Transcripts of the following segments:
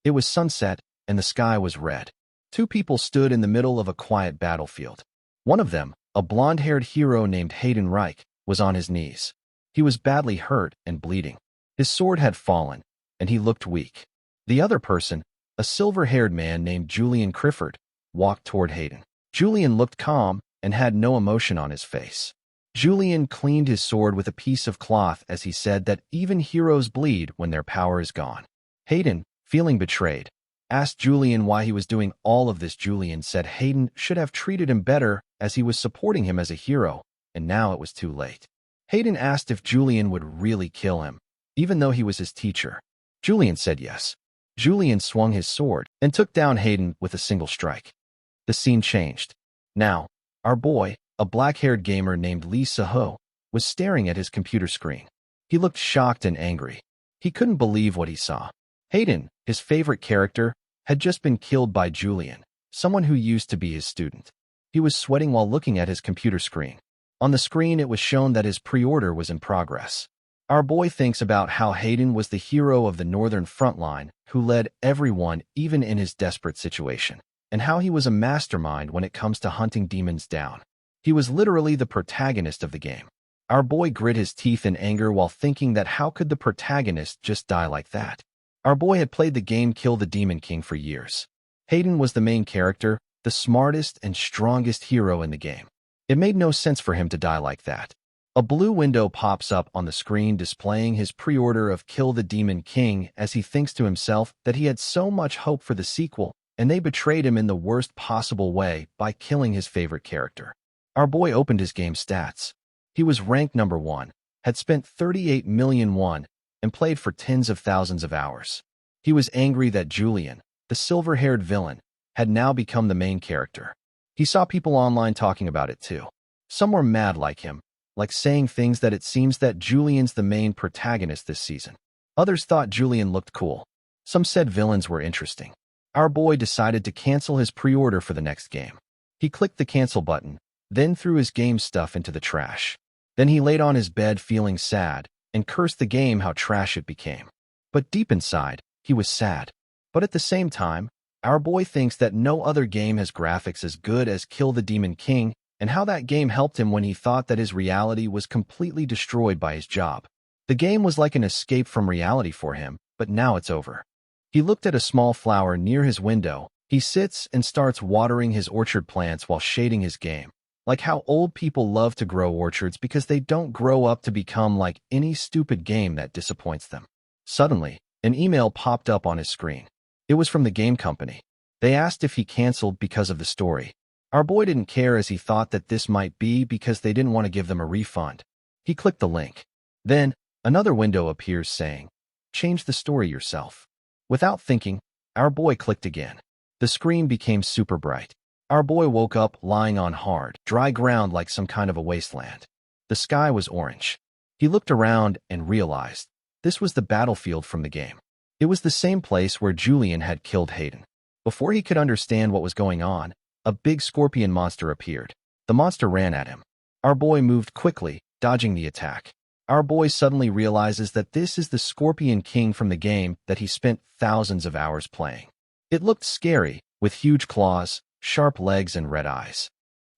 It was sunset, and the sky was red. Two people stood in the middle of a quiet battlefield. One of them, a blonde-haired hero named Hayden Reich, was on his knees. He was badly hurt and bleeding. His sword had fallen, and he looked weak. The other person, a silver-haired man named Julian Crifford, walked toward Hayden. Julian looked calm and had no emotion on his face. Julian cleaned his sword with a piece of cloth as he said that even heroes bleed when their power is gone. Hayden, feeling betrayed, asked Julian why he was doing all of this. Julian said Hayden should have treated him better as he was supporting him as a hero, and now it was too late. Hayden asked if Julian would really kill him, even though he was his teacher. Julian said yes. Julian swung his sword and took down Hayden with a single strike. The scene changed. Now, our boy, a black-haired gamer named Lee Saho, was staring at his computer screen. He looked shocked and angry. He couldn't believe what he saw. Hayden, his favorite character, had just been killed by Julian, someone who used to be his student. He was sweating while looking at his computer screen. On the screen, it was shown that his pre-order was in progress. Our boy thinks about how Hayden was the hero of the Northern Front Line who led everyone even in his desperate situation, and how he was a mastermind when it comes to hunting demons down. He was literally the protagonist of the game. Our boy grit his teeth in anger while thinking that how could the protagonist just die like that? Our boy had played the game Kill the Demon King for years. Hayden was the main character, the smartest and strongest hero in the game. It made no sense for him to die like that. A blue window pops up on the screen displaying his pre-order of Kill the Demon King as he thinks to himself that he had so much hope for the sequel, and they betrayed him in the worst possible way by killing his favorite character. Our boy opened his game stats. He was ranked number 1, had spent 38 million won, and played for tens of thousands of hours. He was angry that Julian, the silver-haired villain, had now become the main character. He saw people online talking about it too. Some were mad like him, like saying things that it seems that Julian's the main protagonist this season. Others thought Julian looked cool. Some said villains were interesting. Our boy decided to cancel his pre-order for the next game. He clicked the cancel button, then threw his game stuff into the trash. Then he laid on his bed feeling sad and cursed the game how trash it became. But deep inside, he was sad. But at the same time, our boy thinks that no other game has graphics as good as Kill the Demon King, and how that game helped him when he thought that his reality was completely destroyed by his job. The game was like an escape from reality for him, but now it's over. He looked at a small flower near his window. He sits and starts watering his orchard plants while shading his game. Like how old people love to grow orchards because they don't grow up to become like any stupid game that disappoints them. Suddenly, an email popped up on his screen. It was from the game company. They asked if he canceled because of the story. Our boy didn't care as he thought that this might be because they didn't want to give them a refund. He clicked the link. Then, another window appears saying, "Change the story yourself." Without thinking, our boy clicked again. The screen became super bright. Our boy woke up lying on hard, dry ground like some kind of a wasteland. The sky was orange. He looked around and realized this was the battlefield from the game. It was the same place where Julian had killed Hayden. Before he could understand what was going on, a big scorpion monster appeared. The monster ran at him. Our boy moved quickly, dodging the attack. Our boy suddenly realizes that this is the Scorpion King from the game that he spent thousands of hours playing. It looked scary, with huge claws, sharp legs, and red eyes.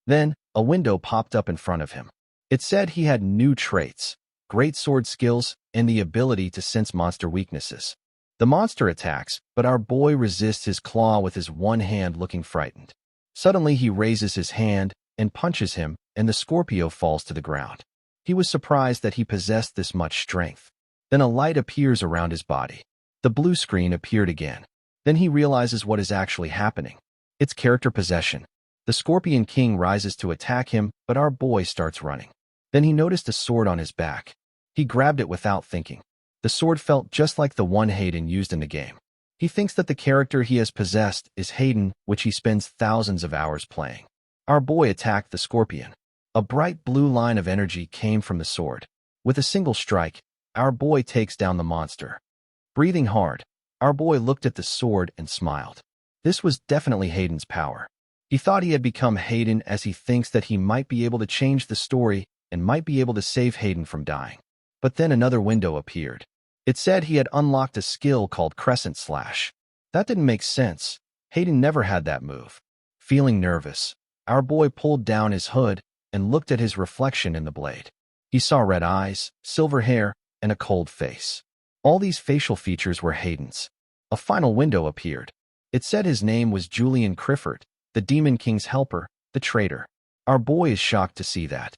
Then, a window popped up in front of him. It said he had new traits, great sword skills, and the ability to sense monster weaknesses. The monster attacks, but our boy resists his claw with his one hand, looking frightened. Suddenly he raises his hand and punches him, and the Scorpio falls to the ground. He was surprised that he possessed this much strength. Then a light appears around his body. The blue screen appeared again. Then he realizes what is actually happening. It's character possession. The Scorpion King rises to attack him, but our boy starts running. Then he noticed a sword on his back. He grabbed it without thinking. The sword felt just like the one Hayden used in the game. He thinks that the character he has possessed is Hayden, which he spends thousands of hours playing. Our boy attacked the scorpion. A bright blue line of energy came from the sword. With a single strike, our boy takes down the monster. Breathing hard, our boy looked at the sword and smiled. This was definitely Hayden's power. He thought he had become Hayden as he thinks that he might be able to change the story and might be able to save Hayden from dying. But then another window appeared. It said he had unlocked a skill called Crescent Slash. That didn't make sense. Hayden never had that move. Feeling nervous, our boy pulled down his hood and looked at his reflection in the blade. He saw red eyes, silver hair, and a cold face. All these facial features were Hayden's. A final window appeared. It said his name was Julian Crifford, the Demon King's helper, the traitor. Our boy is shocked to see that.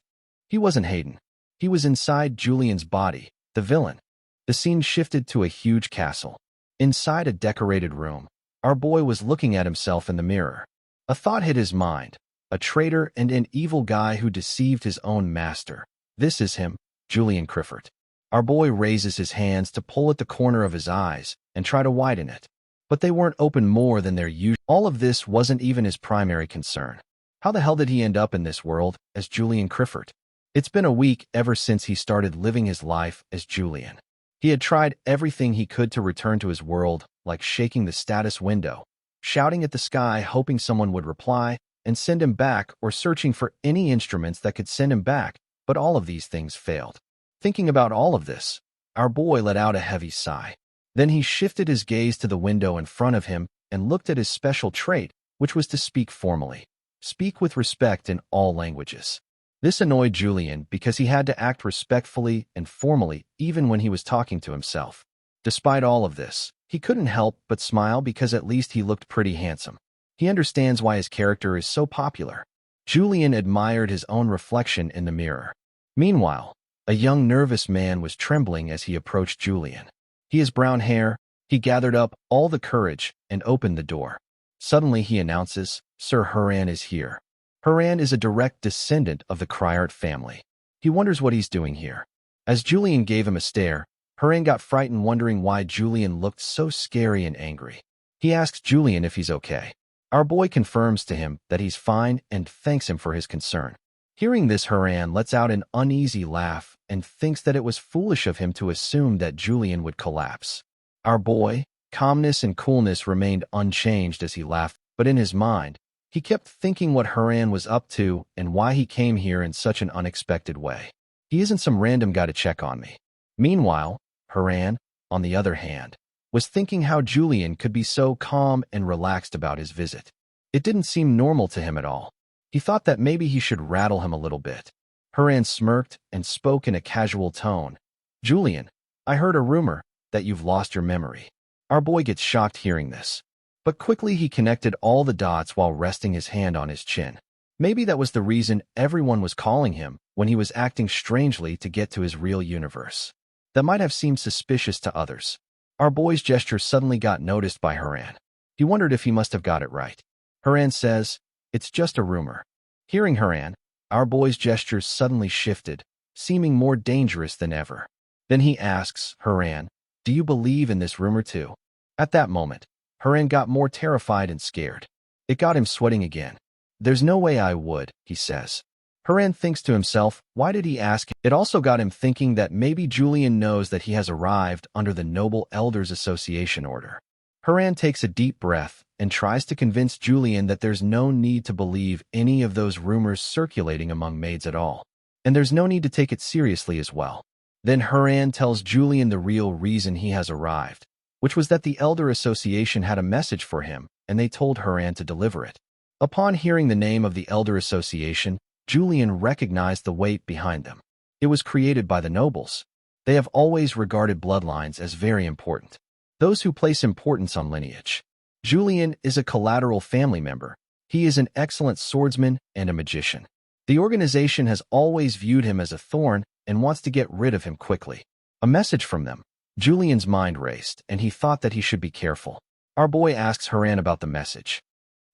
He wasn't Hayden. He was inside Julian's body, the villain. The scene shifted to a huge castle. Inside a decorated room, our boy was looking at himself in the mirror. A thought hit his mind. A traitor and an evil guy who deceived his own master. This is him, Julian Crifford. Our boy raises his hands to pull at the corner of his eyes and try to widen it. But they weren't open more than their usual. All of this wasn't even his primary concern. How the hell did he end up in this world as Julian Crifford? It's been a week ever since he started living his life as Julian. He had tried everything he could to return to his world, like shaking the status window, shouting at the sky hoping someone would reply and send him back, or searching for any instruments that could send him back, but all of these things failed. Thinking about all of this, our boy let out a heavy sigh. Then he shifted his gaze to the window in front of him and looked at his special trait, which was to speak formally. Speak with respect in all languages. This annoyed Julian because he had to act respectfully and formally even when he was talking to himself. Despite all of this, he couldn't help but smile because at least he looked pretty handsome. He understands why his character is so popular. Julian admired his own reflection in the mirror. Meanwhile, a young nervous man was trembling as he approached Julian. He has brown hair. He gathered up all the courage and opened the door. Suddenly he announces, "Sir Haran is here." Haran is a direct descendant of the Criart family. He wonders what he's doing here. As Julian gave him a stare, Haran got frightened, wondering why Julian looked so scary and angry. He asks Julian if he's okay. Our boy confirms to him that he's fine and thanks him for his concern. Hearing this, Haran lets out an uneasy laugh and thinks that it was foolish of him to assume that Julian would collapse. Our boy, calmness and coolness remained unchanged as he laughed, but in his mind, he kept thinking what Haran was up to and why he came here in such an unexpected way. He isn't some random guy to check on me. Meanwhile, Haran, on the other hand, was thinking how Julian could be so calm and relaxed about his visit. It didn't seem normal to him at all. He thought that maybe he should rattle him a little bit. Haran smirked and spoke in a casual tone. "Julian, I heard a rumor that you've lost your memory." Our boy gets shocked hearing this. But quickly he connected all the dots while resting his hand on his chin. Maybe that was the reason everyone was calling him when he was acting strangely to get to his real universe. That might have seemed suspicious to others. Our boy's gesture suddenly got noticed by Haran. He wondered if he must have got it right. Haran says, "It's just a rumor." Hearing Haran, our boy's gestures suddenly shifted, seeming more dangerous than ever. Then he asks, "Haran, do you believe in this rumor too?" At that moment, Haran got more terrified and scared. It got him sweating again. "There's no way I would," he says. Haran thinks to himself, why did he ask him? It also got him thinking that maybe Julian knows that he has arrived under the Noble Elders Association order. Haran takes a deep breath and tries to convince Julian that there's no need to believe any of those rumors circulating among maids at all. And there's no need to take it seriously as well. Then Haran tells Julian the real reason he has arrived, which was that the Elder Association had a message for him, and they told Haran to deliver it. Upon hearing the name of the Elder Association, Julian recognized the weight behind them. It was created by the nobles. They have always regarded bloodlines as very important. Those who place importance on lineage. Julian is a collateral family member. He is an excellent swordsman and a magician. The organization has always viewed him as a thorn and wants to get rid of him quickly. A message from them. Julian's mind raced, and he thought that he should be careful. Our boy asks Haran about the message.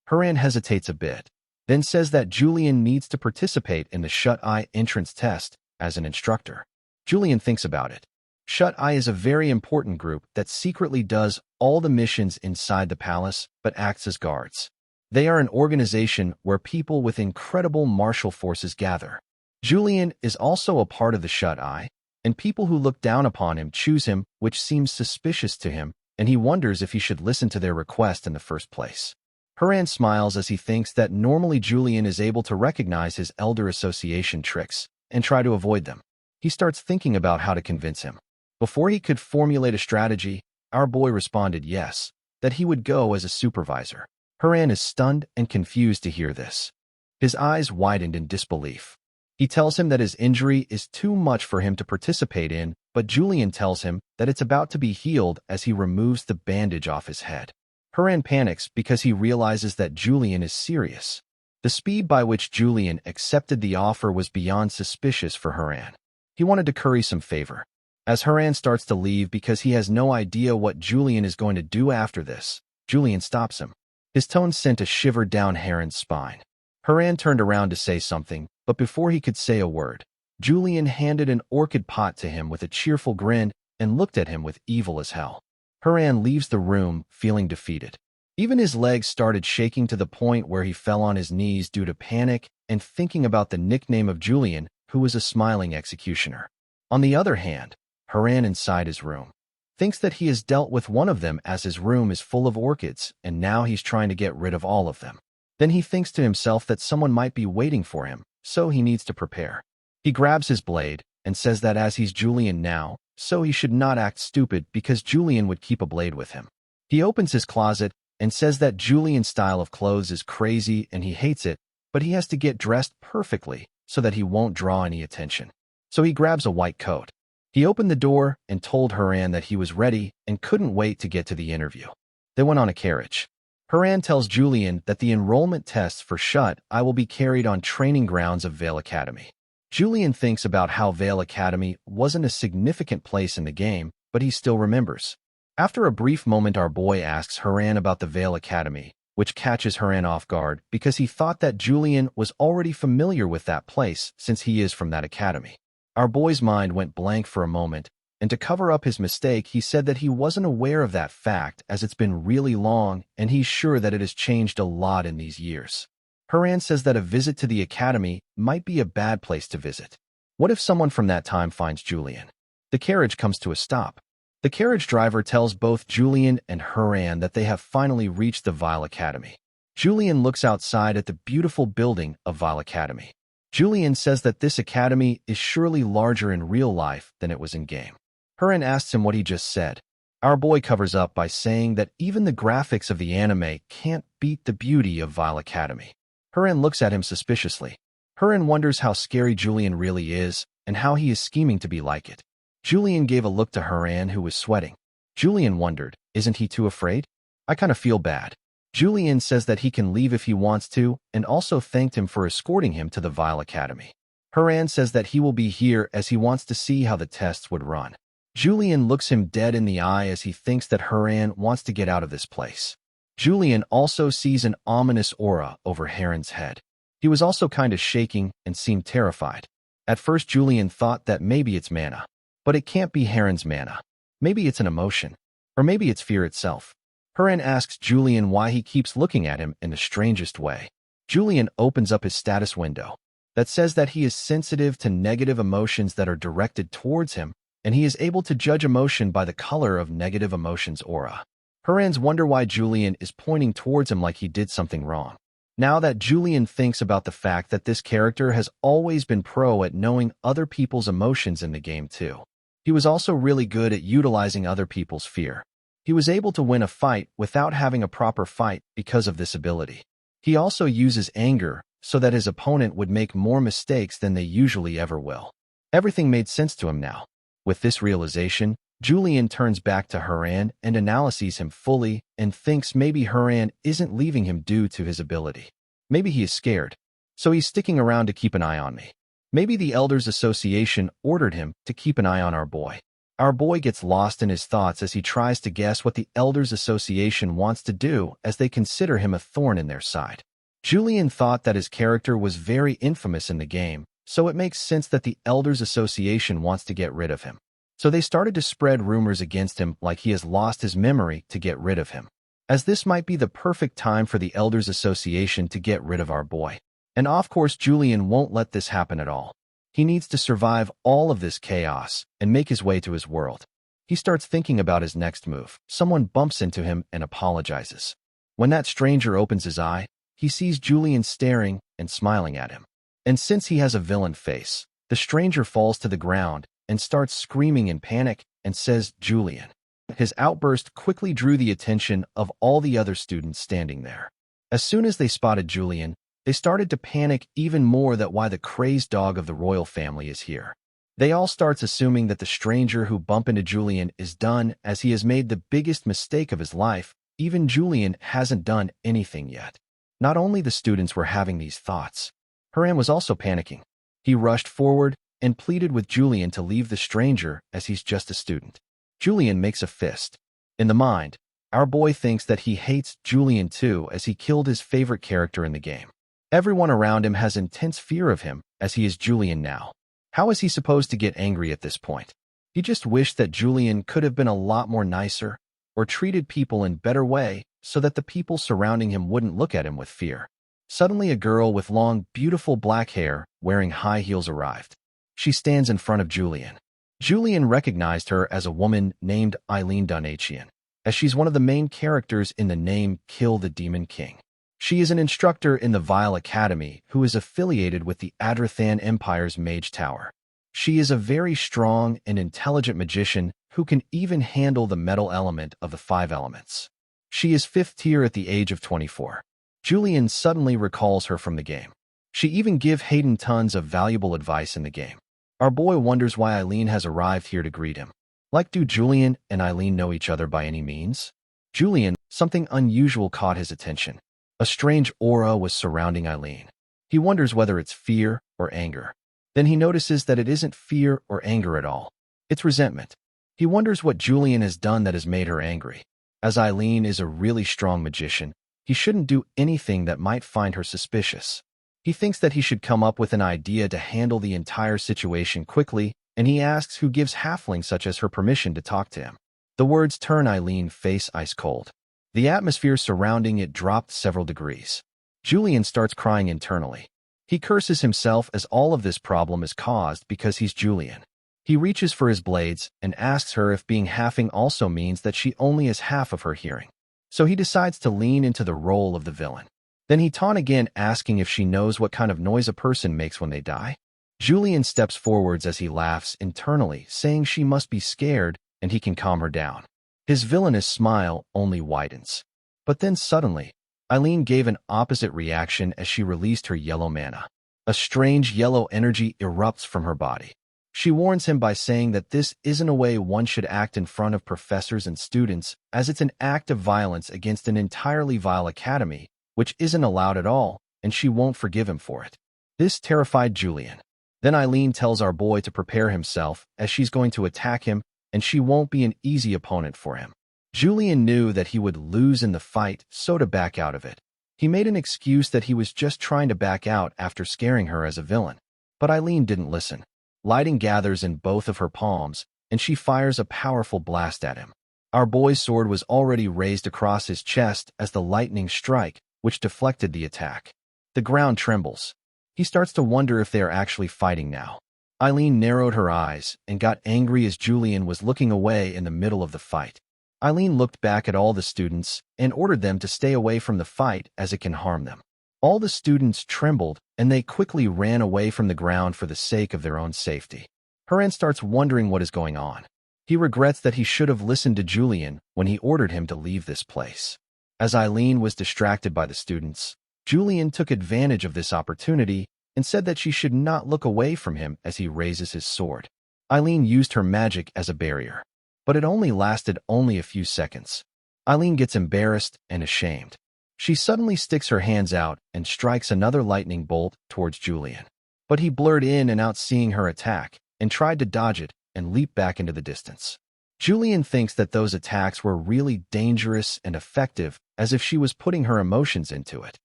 Haran hesitates a bit, then says that Julian needs to participate in the Shut-Eye entrance test as an instructor. Julian thinks about it. Shut-Eye is a very important group that secretly does all the missions inside the palace but acts as guards. They are an organization where people with incredible martial forces gather. Julian is also a part of the Shut-Eye, and people who look down upon him choose him, which seems suspicious to him, and he wonders if he should listen to their request in the first place. Haran smiles as he thinks that normally Julian is able to recognize his Elder Association tricks and try to avoid them. He starts thinking about how to convince him. Before he could formulate a strategy, our boy responded yes. that he would go as a supervisor. Haran is stunned and confused to hear this. His eyes widened in disbelief. He tells him that his injury is too much for him to participate in, but Julian tells him that it's about to be healed as he removes the bandage off his head. Haran panics because he realizes that Julian is serious. The speed by which Julian accepted the offer was beyond suspicious for Haran. He wanted to curry some favor. As Haran starts to leave because he has no idea what Julian is going to do after this, Julian stops him. His tone sent a shiver down Haran's spine. Haran turned around to say something, but before he could say a word, Julian handed an orchid pot to him with a cheerful grin and looked at him with evil as hell. Haran leaves the room, feeling defeated. Even his legs started shaking to the point where he fell on his knees due to panic and thinking about the nickname of Julian, who was a smiling executioner. On the other hand, Haran inside his room thinks that he has dealt with one of them as his room is full of orchids and now he's trying to get rid of all of them. Then he thinks to himself that someone might be waiting for him, so he needs to prepare. He grabs his blade and says that as he's Julian now, so he should not act stupid because Julian would keep a blade with him. He opens his closet and says that Julian's style of clothes is crazy and he hates it, but he has to get dressed perfectly so that he won't draw any attention. So he grabs a white coat. He opened the door and told Haran that he was ready and couldn't wait to get to the interview. They went on a carriage. Haran tells Julian that the enrollment tests for Shut-Eye will be carried on training grounds of Vale Academy. Julian thinks about how Vale Academy wasn't a significant place in the game, but he still remembers. After a brief moment, our boy asks Haran about the Vale Academy, which catches Haran off guard because he thought that Julian was already familiar with that place since he is from that academy. Our boy's mind went blank for a moment, and to cover up his mistake, he said that he wasn't aware of that fact as it's been really long and he's sure that it has changed a lot in these years. Haran says that a visit to the academy might be a bad place to visit. What if someone from that time finds Julian? The carriage comes to a stop. The carriage driver tells both Julian and Haran that they have finally reached the Vile Academy. Julian looks outside at the beautiful building of Vile Academy. Julian says that this academy is surely larger in real life than it was in game. Haran asks him what he just said. Our boy covers up by saying that even the graphics of the anime can't beat the beauty of Vile Academy. Haran looks at him suspiciously. Haran wonders how scary Julian really is and how he is scheming to be like it. Julian gave a look to Haran, who was sweating. Julian wondered, isn't he too afraid? I kind of feel bad. Julian says that he can leave if he wants to and also thanked him for escorting him to the Vile Academy. Haran says that he will be here as he wants to see how the tests would run. Julian looks him dead in the eye as he thinks that Haran wants to get out of this place. Julian also sees an ominous aura over Haran's head. He was also kind of shaking and seemed terrified. At first, Julian thought that maybe it's mana. But it can't be Haran's mana. Maybe it's an emotion. Or maybe it's fear itself. Haran asks Julian why he keeps looking at him in the strangest way. Julian opens up his status window that says that he is sensitive to negative emotions that are directed towards him, and he is able to judge emotion by the color of negative emotions aura. Haran's wonder why Julian is pointing towards him like he did something wrong. Now that Julian thinks about the fact that this character has always been pro at knowing other people's emotions in the game too. He was also really good at utilizing other people's fear. He was able to win a fight without having a proper fight because of this ability. He also uses anger so that his opponent would make more mistakes than they usually ever will. Everything made sense to him now. With this realization, Julian turns back to Haran and analyzes him fully and thinks maybe Haran isn't leaving him due to his ability. Maybe he is scared, so he's sticking around to keep an eye on me. Maybe the Elders Association ordered him to keep an eye on our boy. Our boy gets lost in his thoughts as he tries to guess what the Elders Association wants to do as they consider him a thorn in their side. Julian thought that his character was very infamous in the game, so it makes sense that the Elders Association wants to get rid of him. So they started to spread rumors against him like he has lost his memory to get rid of him. As this might be the perfect time for the Elders Association to get rid of our boy. And of course, Julian won't let this happen at all. He needs to survive all of this chaos and make his way to his world. He starts thinking about his next move. Someone bumps into him and apologizes. When that stranger opens his eye, he sees Julian staring and smiling at him. And since he has a villain face, the stranger falls to the ground and starts screaming in panic and says, "Julian, His outburst quickly drew the attention of all the other students standing there. As soon as they spotted Julian, they started to panic even more that why the crazed dog of the royal family is here. They all starts assuming that the stranger who bumped into Julian is done as he has made the biggest mistake of his life. Even Julian hasn't done anything yet. Not only the students were having these thoughts, Haran was also panicking. He rushed forward and pleaded with Julian to leave the stranger as he's just a student. Julian makes a fist. In the mind, our boy thinks that he hates Julian too as he killed his favorite character in the game. Everyone around him has intense fear of him as he is Julian now. How is he supposed to get angry at this point? He just wished that Julian could have been a lot more nicer or treated people in a better way so that the people surrounding him wouldn't look at him with fear. Suddenly, a girl with long, beautiful black hair wearing high heels arrived. She stands in front of Julian. Julian recognized her as a woman named Eileen Donachian, as she's one of the main characters in the name Kill the Demon King. She is an instructor in the Vile Academy who is affiliated with the Adrathan Empire's Mage Tower. She is a very strong and intelligent magician who can even handle the metal element of the 5 elements. She is 5th tier at the age of 24. Julian suddenly recalls her from the game. She even gives Hayden tons of valuable advice in the game. Our boy wonders why Eileen has arrived here to greet him. Like, do Julian and Eileen know each other by any means? Julian, something unusual caught his attention. A strange aura was surrounding Eileen. He wonders whether it's fear or anger. Then he notices that it isn't fear or anger at all. It's resentment. He wonders what Julian has done that has made her angry. As Eileen is a really strong magician, he shouldn't do anything that might find her suspicious. He thinks that he should come up with an idea to handle the entire situation quickly, and he asks who gives halflings such as her permission to talk to him. The words turn Eileen's face ice cold. The atmosphere surrounding it dropped several degrees. Julian starts crying internally. He curses himself as all of this problem is caused because he's Julian. He reaches for his blades and asks her if being halfling also means that she only has half of her hearing. So he decides to lean into the role of the villain. Then he taunts again, asking if she knows what kind of noise a person makes when they die. Julian steps forwards as he laughs internally, saying she must be scared and he can calm her down. His villainous smile only widens. But then suddenly, Eileen gave an opposite reaction as she released her yellow mana. A strange yellow energy erupts from her body. She warns him by saying that this isn't a way one should act in front of professors and students, as it's an act of violence against an entirely vile academy, which isn't allowed at all, and she won't forgive him for it. This terrified Julian. Then Eileen tells our boy to prepare himself, as she's going to attack him, and she won't be an easy opponent for him. Julian knew that he would lose in the fight, so to back out of it. He made an excuse that he was just trying to back out after scaring her as a villain. But Eileen didn't listen. Lightning gathers in both of her palms, and she fires a powerful blast at him. Our boy's sword was already raised across his chest as the lightning strike, which deflected the attack. The ground trembles. He starts to wonder if they are actually fighting now. Eileen narrowed her eyes and got angry as Julian was looking away in the middle of the fight. Eileen looked back at all the students and ordered them to stay away from the fight as it can harm them. All the students trembled and they quickly ran away from the ground for the sake of their own safety. Haran starts wondering what is going on. He regrets that he should have listened to Julian when he ordered him to leave this place. As Eileen was distracted by the students, Julian took advantage of this opportunity and said that she should not look away from him as he raises his sword. Eileen used her magic as a barrier, but it only lasted a few seconds. Eileen gets embarrassed and ashamed. She suddenly sticks her hands out and strikes another lightning bolt towards Julian. But he blurred in and out seeing her attack and tried to dodge it and leap back into the distance. Julian thinks that those attacks were really dangerous and effective, as if she was putting her emotions into it.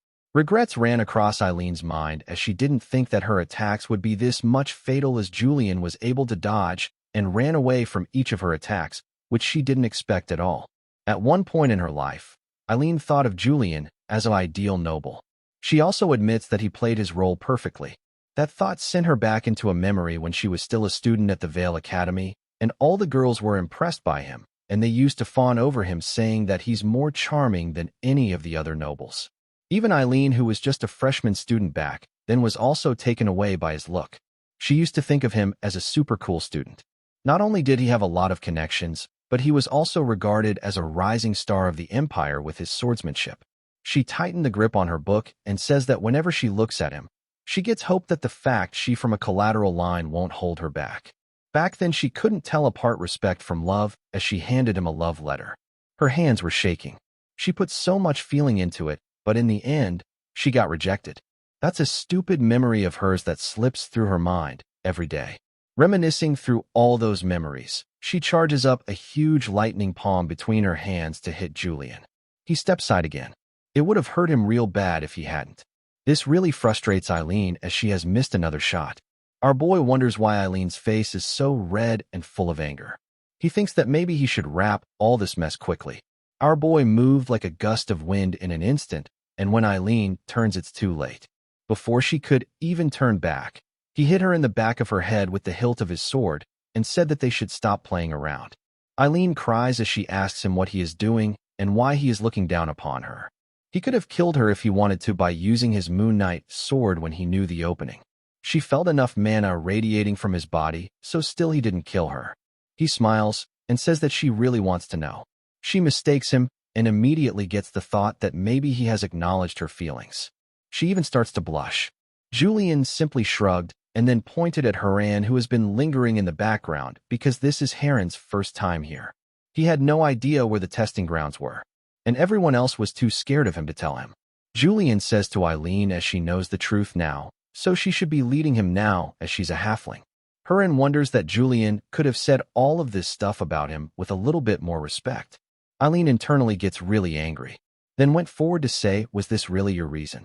Regrets ran across Eileen's mind as she didn't think that her attacks would be this much fatal, as Julian was able to dodge and ran away from each of her attacks, which she didn't expect at all. At one point in her life, Eileen thought of Julian as an ideal noble. She also admits that he played his role perfectly. That thought sent her back into a memory when she was still a student at the Vale Academy, and all the girls were impressed by him, and they used to fawn over him, saying that he's more charming than any of the other nobles. Even Eileen, who was just a freshman student back then, was also taken away by his look. She used to think of him as a super cool student. Not only did he have a lot of connections, but he was also regarded as a rising star of the empire with his swordsmanship. She tightened the grip on her book and says that whenever she looks at him, she gets hope that the fact she from a collateral line won't hold her back. Back then she couldn't tell apart respect from love as she handed him a love letter. Her hands were shaking. She put so much feeling into it, but in the end, she got rejected. That's a stupid memory of hers that slips through her mind every day. Reminiscing through all those memories, she charges up a huge lightning palm between her hands to hit Julian. He steps aside again. It would have hurt him real bad if he hadn't. This really frustrates Eileen as she has missed another shot. Our boy wonders why Eileen's face is so red and full of anger. He thinks that maybe he should wrap all this mess quickly. Our boy moved like a gust of wind in an instant, and when Eileen turns, it's too late. Before she could even turn back, he hit her in the back of her head with the hilt of his sword and said that they should stop playing around. Eileen cries as she asks him what he is doing and why he is looking down upon her. He could have killed her if he wanted to by using his Moon Knight sword when he knew the opening. She felt enough mana radiating from his body, so still he didn't kill her. He smiles and says that she really wants to know. She mistakes him and immediately gets the thought that maybe he has acknowledged her feelings. She even starts to blush. Julian simply shrugged and then pointed at Haran, who has been lingering in the background because this is Haran's first time here. He had no idea where the testing grounds were, and everyone else was too scared of him to tell him. Julian says to Eileen as she knows the truth now, so she should be leading him now as she's a halfling. Haran wonders that Julian could have said all of this stuff about him with a little bit more respect. Eileen internally gets really angry, then went forward to say, "Was this really your reason?"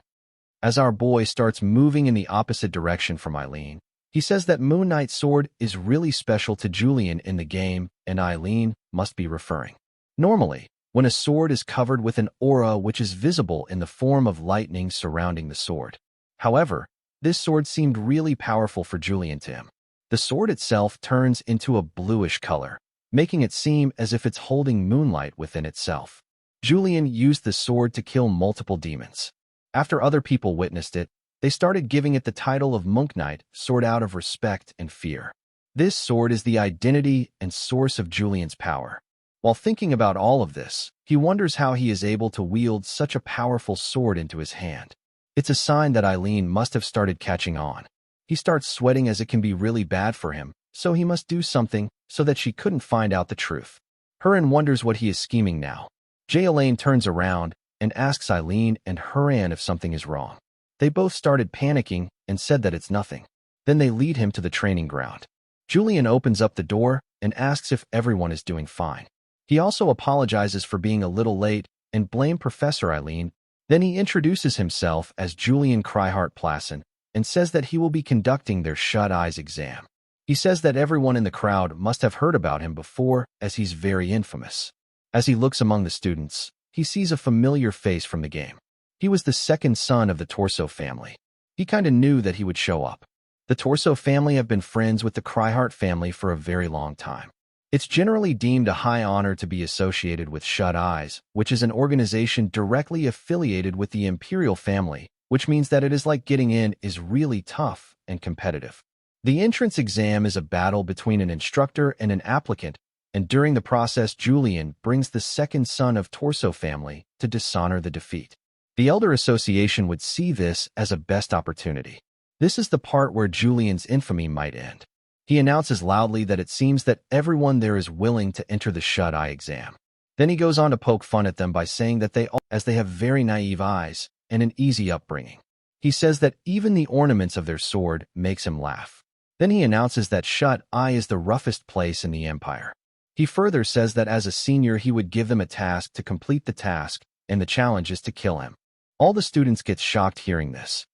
As our boy starts moving in the opposite direction from Eileen, he says that Moon Knight's sword is really special to Julian in the game, and Eileen must be referring. Normally, when a sword is covered with an aura which is visible in the form of lightning surrounding the sword. However, this sword seemed really powerful for Julian to him. The sword itself turns into a bluish color, making it seem as if it's holding moonlight within itself. Julian used the sword to kill multiple demons. After other people witnessed it, they started giving it the title of Monk Knight, sword out of respect and fear. This sword is the identity and source of Julian's power. While thinking about all of this, he wonders how he is able to wield such a powerful sword into his hand. It's a sign that Eileen must have started catching on. He starts sweating as it can be really bad for him, so he must do something so that she couldn't find out the truth. Haran wonders what he is scheming now. Elaine turns around and asks Eileen and Haran if something is wrong. They both started panicking and said that it's nothing. Then they lead him to the training ground. Julian opens up the door and asks if everyone is doing fine. He also apologizes for being a little late and blames Professor Eileen. Then he introduces himself as Julian Kryhart Plassen and says that he will be conducting their shut eyes exam. He says that everyone in the crowd must have heard about him before, as he's very infamous. As he looks among the students, he sees a familiar face from the game. He was the second son of the Torso family. He kinda knew that he would show up. The Torso family have been friends with the Kryhart family for a very long time. It's generally deemed a high honor to be associated with Shut Eyes, which is an organization directly affiliated with the Imperial family, which means that it is like getting in is really tough and competitive. The entrance exam is a battle between an instructor and an applicant, and during the process Julian brings the second son of Torso family to dishonor the defeat. The Elder Association would see this as a best opportunity. This is the part where Julian's infamy might end. He announces loudly that it seems that everyone there is willing to enter the shut-eye exam. Then he goes on to poke fun at them by saying that they have very naive eyes and an easy upbringing. He says that even the ornaments of their sword makes him laugh. Then he announces that shut-eye is the roughest place in the Empire. He further says that as a senior he would give them a task to complete the task, and the challenge is to kill him. All the students get shocked hearing this.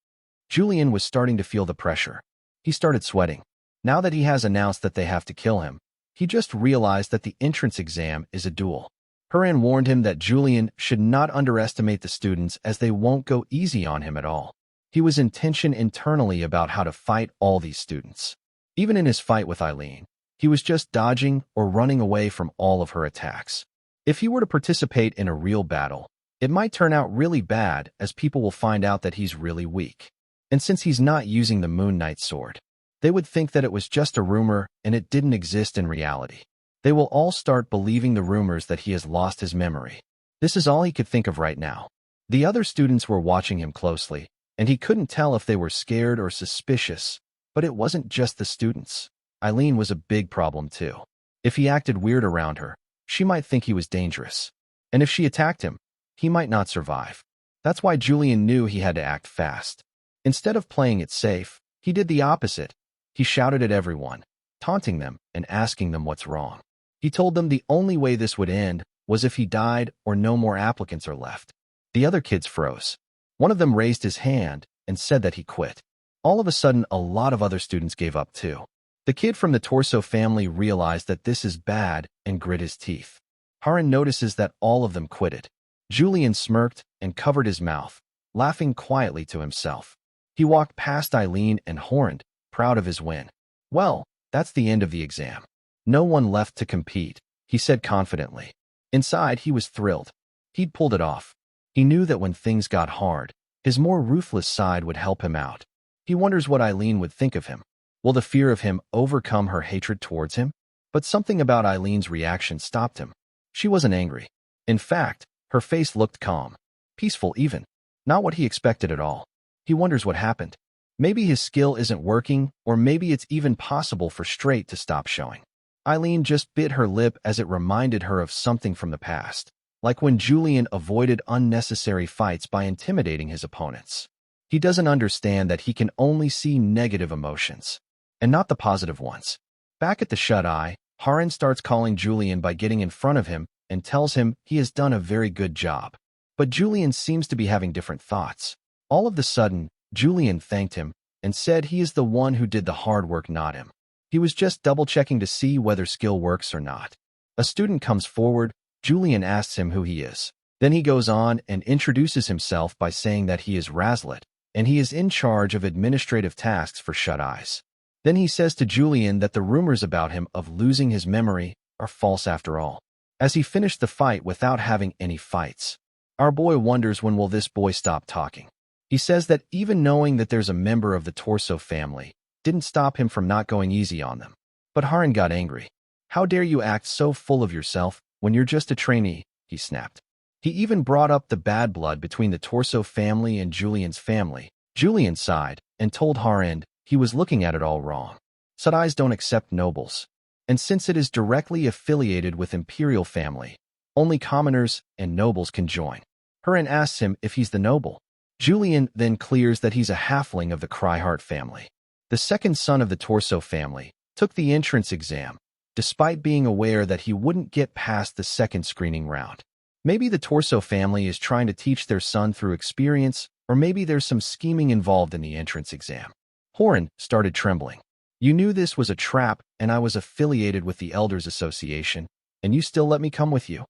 Julian was starting to feel the pressure. He started sweating. Now that he has announced that they have to kill him, he just realized that the entrance exam is a duel. Haran warned him that Julian should not underestimate the students as they won't go easy on him at all. He was in tension internally about how to fight all these students. Even in his fight with Eileen, he was just dodging or running away from all of her attacks. If he were to participate in a real battle, it might turn out really bad as people will find out that he's really weak. And since he's not using the Moon Knight sword, they would think that it was just a rumor and it didn't exist in reality. They will all start believing the rumors that he has lost his memory. This is all he could think of right now. The other students were watching him closely, and he couldn't tell if they were scared or suspicious. But it wasn't just the students. Eileen was a big problem too. If he acted weird around her, she might think he was dangerous. And if she attacked him, he might not survive. That's why Julian knew he had to act fast. Instead of playing it safe, he did the opposite. He shouted at everyone, taunting them and asking them what's wrong. He told them the only way this would end was if he died or no more applicants are left. The other kids froze. One of them raised his hand and said that he quit. All of a sudden, a lot of other students gave up too. The kid from the Torso family realized that this is bad and grit his teeth. Haran notices that all of them quitted. Julian smirked and covered his mouth, laughing quietly to himself. He walked past Eileen and Horned, proud of his win. Well, that's the end of the exam. No one left to compete, he said confidently. Inside, he was thrilled. He'd pulled it off. He knew that when things got hard, his more ruthless side would help him out. He wonders what Eileen would think of him. Will the fear of him overcome her hatred towards him? But something about Eileen's reaction stopped him. She wasn't angry. In fact, her face looked calm, peaceful even. Not what he expected at all. He wonders what happened. Maybe his skill isn't working, or maybe it's even possible for Straight to stop showing. Eileen just bit her lip as it reminded her of something from the past, like when Julian avoided unnecessary fights by intimidating his opponents. He doesn't understand that he can only see negative emotions, and not the positive ones. Back at the shut-eye, Haran starts calling Julian by getting in front of him and tells him he has done a very good job. But Julian seems to be having different thoughts. All of a sudden, Julian thanked him and said he is the one who did the hard work, not him. He was just double-checking to see whether skill works or not. A student comes forward. Julian asks him who he is. Then he goes on and introduces himself by saying that he is Razlet, and he is in charge of administrative tasks for Shut-Eyes. Then he says to Julian that the rumors about him of losing his memory are false after all, as he finished the fight without having any fights. Our boy wonders when will this boy stop talking. He says that even knowing that there's a member of the Torso family didn't stop him from not going easy on them. But Haran got angry. How dare you act so full of yourself when you're just a trainee, he snapped. He even brought up the bad blood between the Torso family and Julian's family. Julian sighed and told Haran he was looking at it all wrong. Shut-Eyes don't accept nobles, and since it is directly affiliated with Imperial family, only commoners and nobles can join. Haran asks him if he's the noble. Julian then clears that he's a halfling of the Cryheart family. The second son of the Torso family took the entrance exam, despite being aware that he wouldn't get past the second screening round. Maybe the Torso family is trying to teach their son through experience, or maybe there's some scheming involved in the entrance exam. Haran started trembling. You knew this was a trap, and I was affiliated with the Elders Association, and you still let me come with you?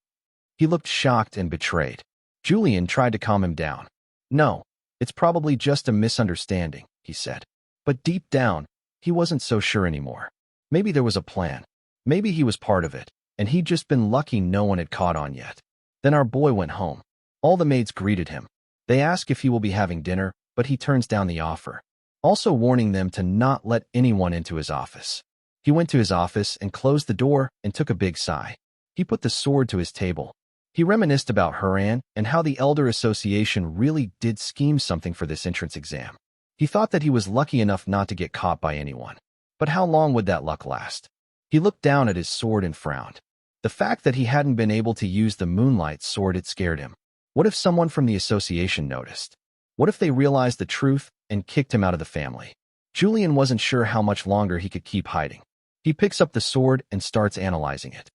He looked shocked and betrayed. Julian tried to calm him down. No, it's probably just a misunderstanding, he said. But deep down, he wasn't so sure anymore. Maybe there was a plan. Maybe he was part of it, and he'd just been lucky no one had caught on yet. Then our boy went home. All the maids greeted him. They ask if he will be having dinner, but he turns down the offer, also warning them to not let anyone into his office. He went to his office and closed the door and took a big sigh. He put the sword to his table. He reminisced about Haran and how the Elder Association really did scheme something for this entrance exam. He thought that he was lucky enough not to get caught by anyone. But how long would that luck last? He looked down at his sword and frowned. The fact that he hadn't been able to use the Moonlight sword had scared him. What if someone from the association noticed? What if they realized the truth and kicked him out of the family? Julian wasn't sure how much longer he could keep hiding. He picks up the sword and starts analyzing it.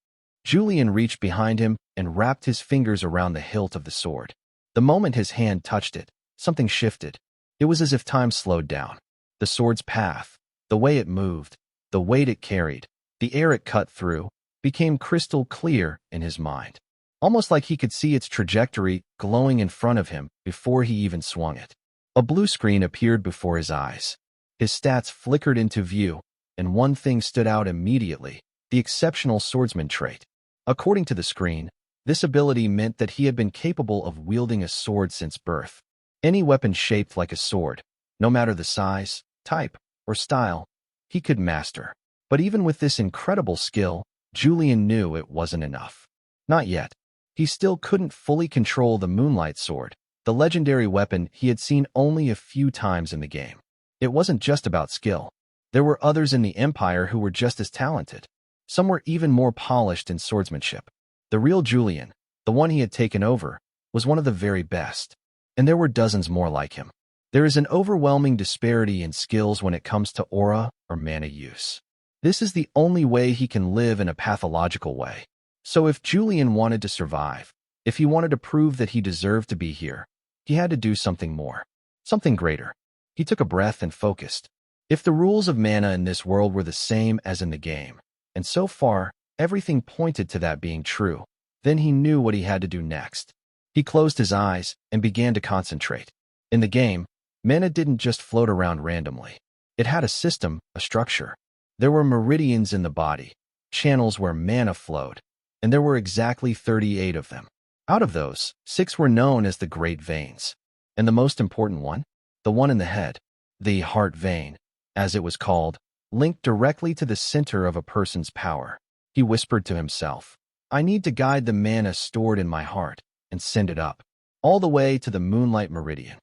Julian reached behind him and wrapped his fingers around the hilt of the sword. The moment his hand touched it, something shifted. It was as if time slowed down. The sword's path, the way it moved, the weight it carried, the air it cut through, became crystal clear in his mind. Almost like he could see its trajectory glowing in front of him before he even swung it. A blue screen appeared before his eyes. His stats flickered into view, and one thing stood out immediately: the exceptional swordsman trait. According to the screen, this ability meant that he had been capable of wielding a sword since birth. Any weapon shaped like a sword, no matter the size, type, or style, he could master. But even with this incredible skill, Julian knew it wasn't enough. Not yet. He still couldn't fully control the Moonlight Sword, the legendary weapon he had seen only a few times in the game. It wasn't just about skill. There were others in the Empire who were just as talented. Some were even more polished in swordsmanship. The real Julian, the one he had taken over, was one of the very best. And there were dozens more like him. There is an overwhelming disparity in skills when it comes to aura or mana use. This is the only way he can live in a pathological way. So if Julian wanted to survive, if he wanted to prove that he deserved to be here, he had to do something more, something greater. He took a breath and focused. If the rules of mana in this world were the same as in the game, and so far, everything pointed to that being true, then he knew what he had to do next. He closed his eyes and began to concentrate. In the game, mana didn't just float around randomly. It had a system, a structure. There were meridians in the body, channels where mana flowed, and there were exactly 38 of them. Out of those, 6 were known as the Great Veins. And the most important one? The one in the head, the heart vein, as it was called, linked directly to the center of a person's power. He whispered to himself, "I need to guide the mana stored in my heart and send it up, all the way to the Moonlight Meridian."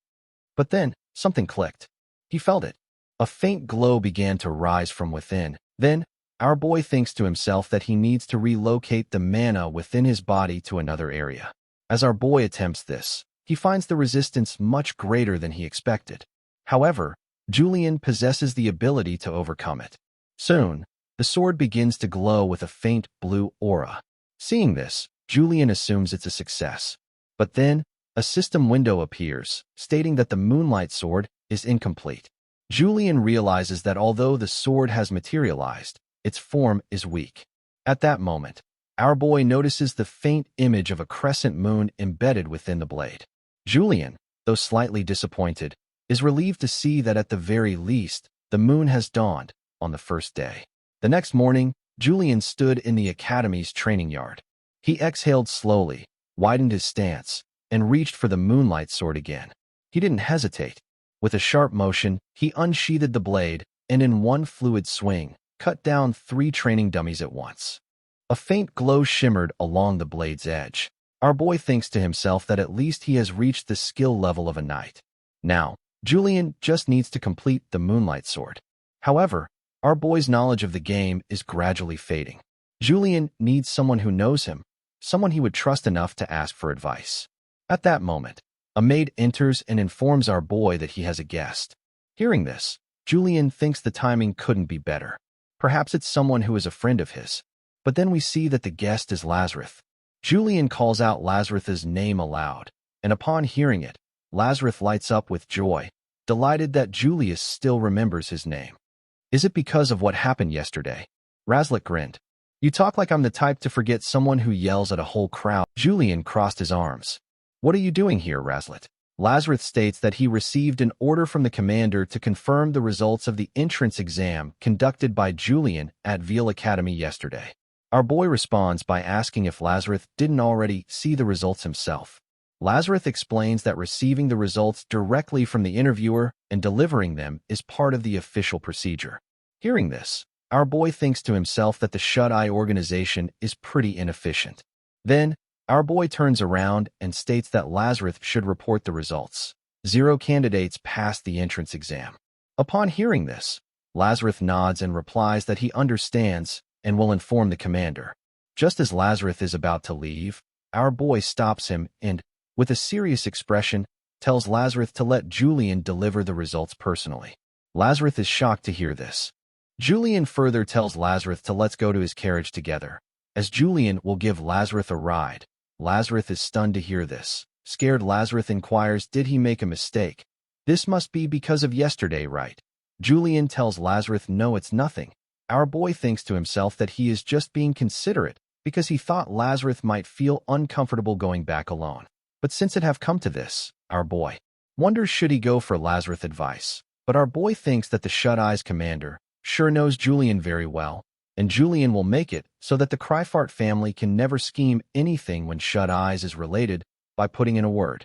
But then, something clicked. He felt it. A faint glow began to rise from within. Then, our boy thinks to himself that he needs to relocate the mana within his body to another area. As our boy attempts this, he finds the resistance much greater than he expected. However, Julian possesses the ability to overcome it. Soon, the sword begins to glow with a faint blue aura. Seeing this, Julian assumes it's a success. But then, a system window appears, stating that the Moonlight Sword is incomplete. Julian realizes that although the sword has materialized, its form is weak. At that moment, our boy notices the faint image of a crescent moon embedded within the blade. Julian, though slightly disappointed, is relieved to see that at the very least, the moon has dawned on the first day. The next morning, Julian stood in the academy's training yard. He exhaled slowly, widened his stance, and reached for the Moonlight Sword again. He didn't hesitate. With a sharp motion, he unsheathed the blade, and in one fluid swing, cut down 3 training dummies at once. A faint glow shimmered along the blade's edge. Our boy thinks to himself that at least he has reached the skill level of a knight. Now, Julian just needs to complete the Moonlight Sword. However, our boy's knowledge of the game is gradually fading. Julian needs someone who knows him, someone he would trust enough to ask for advice. At that moment, a maid enters and informs our boy that he has a guest. Hearing this, Julian thinks the timing couldn't be better. Perhaps it's someone who is a friend of his. But then we see that the guest is Lazarus. Julian calls out Lazarus's name aloud, and upon hearing it, Lazarus lights up with joy, delighted that Julius still remembers his name. "Is it because of what happened yesterday?" Razlik grinned. "You talk like I'm the type to forget someone who yells at a whole crowd." Julian crossed his arms. "What are you doing here, Razlik?" Lazarus states that he received an order from the commander to confirm the results of the entrance exam conducted by Julian at Veal Academy yesterday. Our boy responds by asking if Lazarus didn't already see the results himself. Lazarus explains that receiving the results directly from the interviewer and delivering them is part of the official procedure. Hearing this, our boy thinks to himself that the shut-eye organization is pretty inefficient. Then, our boy turns around and states that Lazarus should report the results. 0 candidates passed the entrance exam. Upon hearing this, Lazarus nods and replies that he understands and will inform the commander. Just as Lazarus is about to leave, our boy stops him and, with a serious expression, tells Lazarus to let Julian deliver the results personally. Lazarus is shocked to hear this. Julian further tells Lazarus to let's go to his carriage together, as Julian will give Lazarus a ride. Lazarus is stunned to hear this. Scared, Lazarus inquires, did he make a mistake? This must be because of yesterday, right? Julian tells Lazarus no, it's nothing. Our boy thinks to himself that he is just being considerate because he thought Lazarus might feel uncomfortable going back alone. But since it have come to this, our boy wonders should he go for Lazarus' advice. But our boy thinks that the Shut-Eye's commander sure knows Julian very well, and Julian will make it so that the Cryfart family can never scheme anything when Shut-Eyes is related by putting in a word.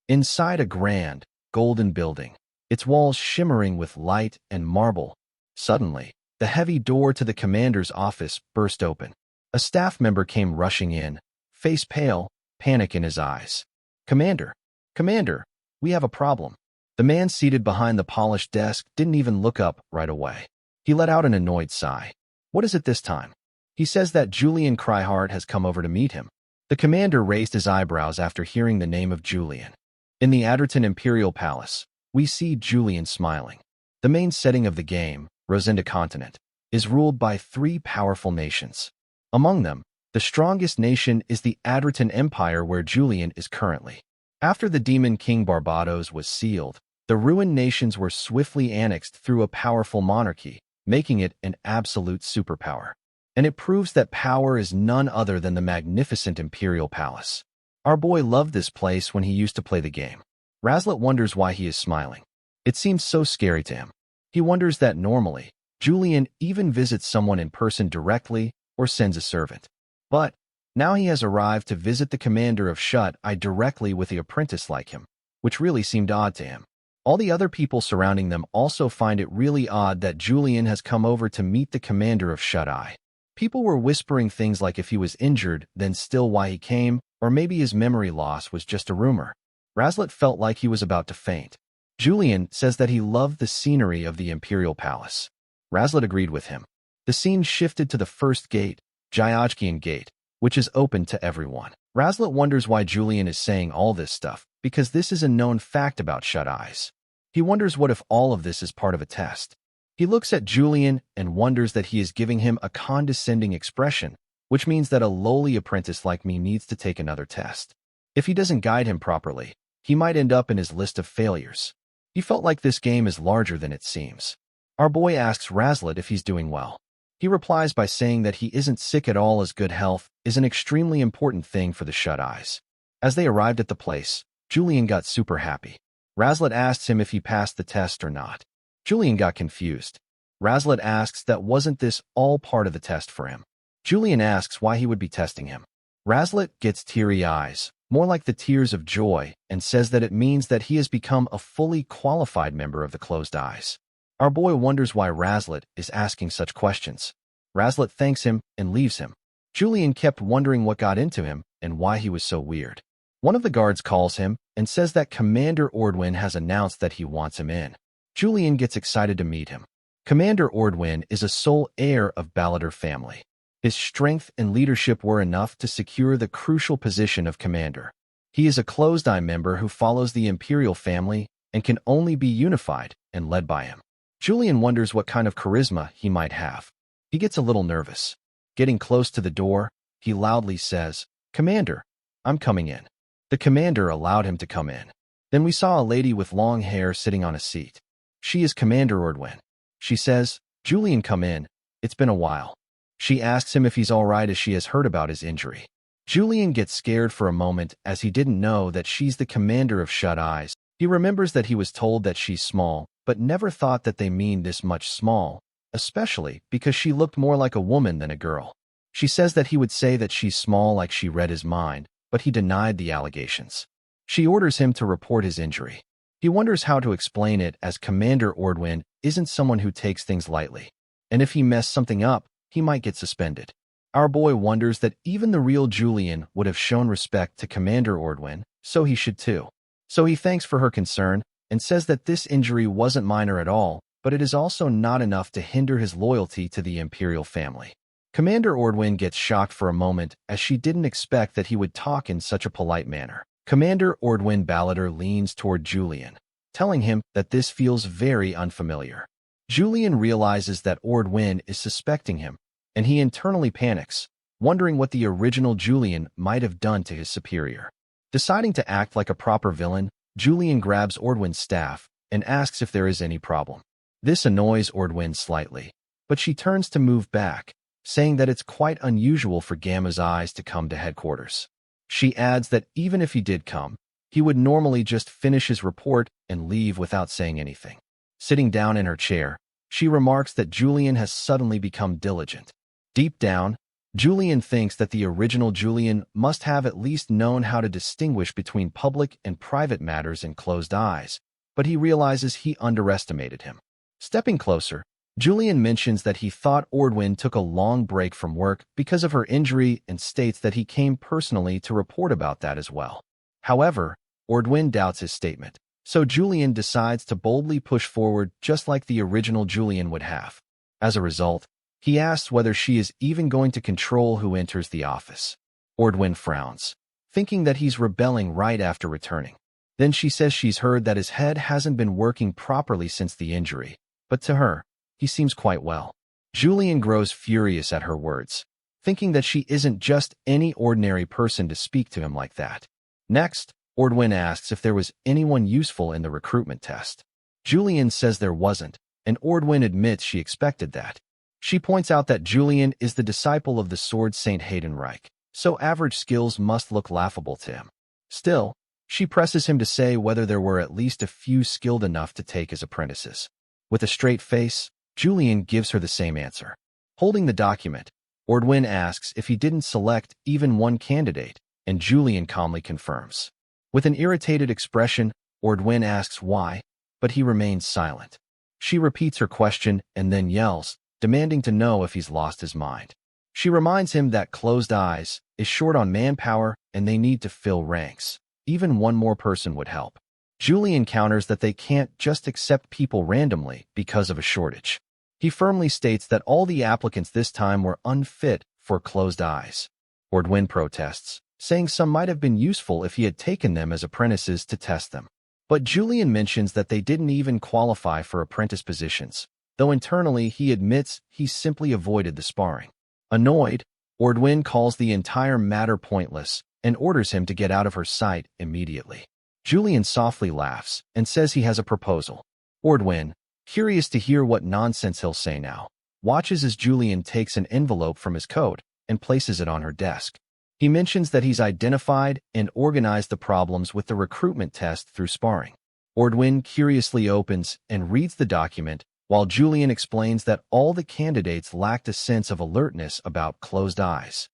Inside a grand, golden building, its walls shimmering with light and marble, suddenly, the heavy door to the commander's office burst open. A staff member came rushing in, face pale, panic in his eyes. Commander, Commander, we have a problem. The man seated behind the polished desk didn't even look up right away. He let out an annoyed sigh. What is it this time? He says that Julian Cryhart has come over to meet him. The commander raised his eyebrows after hearing the name of Julian. In the Adderton Imperial Palace, we see Julian smiling. The main setting of the game, Rosinda Continent, is ruled by 3 powerful nations. Among them, the strongest nation is the Adderton Empire where Julian is currently. After the Demon King Barbados was sealed, the ruined nations were swiftly annexed through a powerful monarchy, making it an absolute superpower. And it proves that power is none other than the magnificent Imperial Palace. Our boy loved this place when he used to play the game. Razlet wonders why he is smiling. It seems so scary to him. He wonders that normally, Julian even visits someone in person directly or sends a servant. But now he has arrived to visit the commander of Shut-Eye directly with the apprentice like him, which really seemed odd to him. All the other people surrounding them also find it really odd that Julian has come over to meet the commander of Shut-Eye. People were whispering things like if he was injured, then still why he came, or maybe his memory loss was just a rumor. Razlet felt like he was about to faint. Julian says that he loved the scenery of the Imperial Palace. Razlet agreed with him. The scene shifted to the first gate, Jyajkian Gate, which is open to everyone. Razlet wonders why Julian is saying all this stuff, because this is a known fact about Shut-Eyes. He wonders what if all of this is part of a test. He looks at Julian and wonders that he is giving him a condescending expression, which means that a lowly apprentice like me needs to take another test. If he doesn't guide him properly, he might end up in his list of failures. He felt like this game is larger than it seems. Our boy asks Razlet if he's doing well. He replies by saying that he isn't sick at all as good health is an extremely important thing for the Shut-Eyes. As they arrived at the place, Julian got super happy. Razlet asks him if he passed the test or not. Julian got confused. Razlet asks that wasn't this all part of the test for him. Julian asks why he would be testing him. Razlet gets teary eyes, more like the tears of joy, and says that it means that he has become a fully qualified member of the Closed Eyes. Our boy wonders why Razlet is asking such questions. Razlet thanks him and leaves him. Julian kept wondering what got into him and why he was so weird. One of the guards calls him and says that Commander Ordwin has announced that he wants him in. Julian gets excited to meet him. Commander Ordwin is a sole heir of Balladur family. His strength and leadership were enough to secure the crucial position of commander. He is a Closed-Eye member who follows the Imperial family and can only be unified and led by him. Julian wonders what kind of charisma he might have. He gets a little nervous. Getting close to the door, he loudly says, "Commander, I'm coming in." The commander allowed him to come in. Then we saw a lady with long hair sitting on a seat. She is Commander Ordwin. She says, "Julian, come in. It's been a while." She asks him if he's all right as she has heard about his injury. Julian gets scared for a moment as he didn't know that she's the commander of Shut-Eyes. He remembers that he was told that she's small, but never thought that they mean this much small, especially because she looked more like a woman than a girl. She says that he would say that she's small like she read his mind, but he denied the allegations. She orders him to report his injury. He wonders how to explain it as Commander Ordwin isn't someone who takes things lightly, and if he messed something up, he might get suspended. Our boy wonders that even the real Julian would have shown respect to Commander Ordwin, so he should too. So he thanks for her concern and says that this injury wasn't minor at all, but it is also not enough to hinder his loyalty to the Imperial family. Commander Ordwin gets shocked for a moment as she didn't expect that he would talk in such a polite manner. Commander Ordwin Balladur leans toward Julian, telling him that this feels very unfamiliar. Julian realizes that Ordwin is suspecting him, and he internally panics, wondering what the original Julian might have done to his superior. Deciding to act like a proper villain, Julian grabs Ordwin's staff and asks if there is any problem. This annoys Ordwin slightly, but she turns to move back, saying that it's quite unusual for Gamma's eyes to come to headquarters. She adds that even if he did come, he would normally just finish his report and leave without saying anything. Sitting down in her chair, she remarks that Julian has suddenly become diligent. Deep down, Julian thinks that the original Julian must have at least known how to distinguish between public and private matters in Closed Eyes, but he realizes he underestimated him. Stepping closer, Julian mentions that he thought Ordwin took a long break from work because of her injury and states that he came personally to report about that as well. However, Ordwin doubts his statement, so Julian decides to boldly push forward just like the original Julian would have. As a result, he asks whether she is even going to control who enters the office. Ordwin frowns, thinking that he's rebelling right after returning. Then she says she's heard that his head hasn't been working properly since the injury, but to her, he seems quite well. Julian grows furious at her words, thinking that she isn't just any ordinary person to speak to him like that. Next, Ordwin asks if there was anyone useful in the recruitment test. Julian says there wasn't, and Ordwin admits she expected that. She points out that Julian is the disciple of the sword saint Heidenreich, so average skills must look laughable to him. Still, she presses him to say whether there were at least a few skilled enough to take as apprentices. With a straight face, Julian gives her the same answer. Holding the document, Ordwin asks if he didn't select even one candidate, and Julian calmly confirms. With an irritated expression, Ordwin asks why, but he remains silent. She repeats her question and then yells, demanding to know if he's lost his mind. She reminds him that Closed Eyes is short on manpower and they need to fill ranks. Even one more person would help. Julian counters that they can't just accept people randomly because of a shortage. He firmly states that all the applicants this time were unfit for Closed Eyes. Ordwin protests, saying some might have been useful if he had taken them as apprentices to test them. But Julian mentions that they didn't even qualify for apprentice positions, though internally he admits he simply avoided the sparring. Annoyed, Ordwin calls the entire matter pointless and orders him to get out of her sight immediately. Julian softly laughs and says he has a proposal. Ordwin, curious to hear what nonsense he'll say now, watches as Julian takes an envelope from his coat and places it on her desk. He mentions that he's identified and organized the problems with the recruitment test through sparring. Ordwin curiously opens and reads the document, while Julian explains that all the candidates lacked a sense of alertness about Closed Eyes.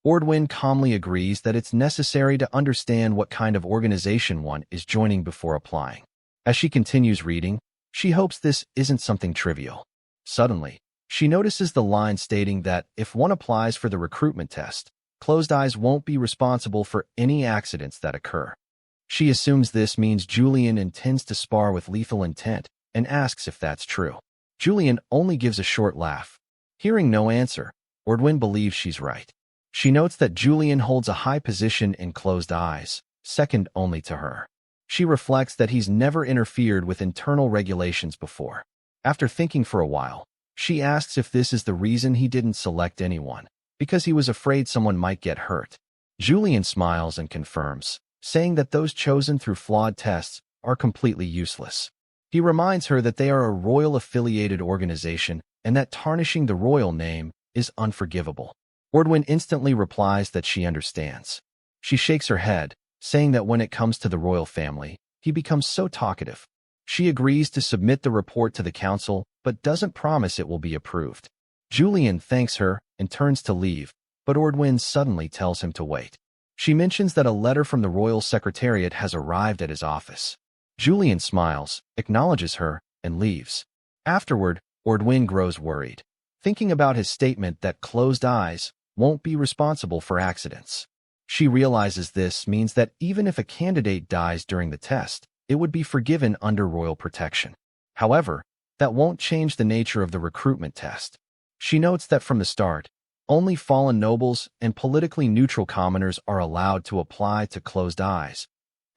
Ordwin calmly agrees that it's necessary to understand what kind of organization one is joining before applying. As she continues reading, she hopes this isn't something trivial. Suddenly, she notices the line stating that if one applies for the recruitment test, Closed Eyes won't be responsible for any accidents that occur. She assumes this means Julian intends to spar with lethal intent and asks if that's true. Julian only gives a short laugh. Hearing no answer, Ordwin believes she's right. She notes that Julian holds a high position in Closed Eyes, second only to her. She reflects that he's never interfered with internal regulations before. After thinking for a while, she asks if this is the reason he didn't select anyone, because he was afraid someone might get hurt. Julian smiles and confirms, saying that those chosen through flawed tests are completely useless. He reminds her that they are a royal-affiliated organization and that tarnishing the royal name is unforgivable. Ordwin instantly replies that she understands. She shakes her head, saying that when it comes to the royal family, he becomes so talkative. She agrees to submit the report to the council, but doesn't promise it will be approved. Julian thanks her and turns to leave, but Ordwin suddenly tells him to wait. She mentions that a letter from the royal secretariat has arrived at his office. Julian smiles, acknowledges her, and leaves. Afterward, Ordwin grows worried, thinking about his statement that Closed Eyes won't be responsible for accidents. She realizes this means that even if a candidate dies during the test, it would be forgiven under royal protection. However, that won't change the nature of the recruitment test. She notes that from the start, only fallen nobles and politically neutral commoners are allowed to apply to Closed Eyes,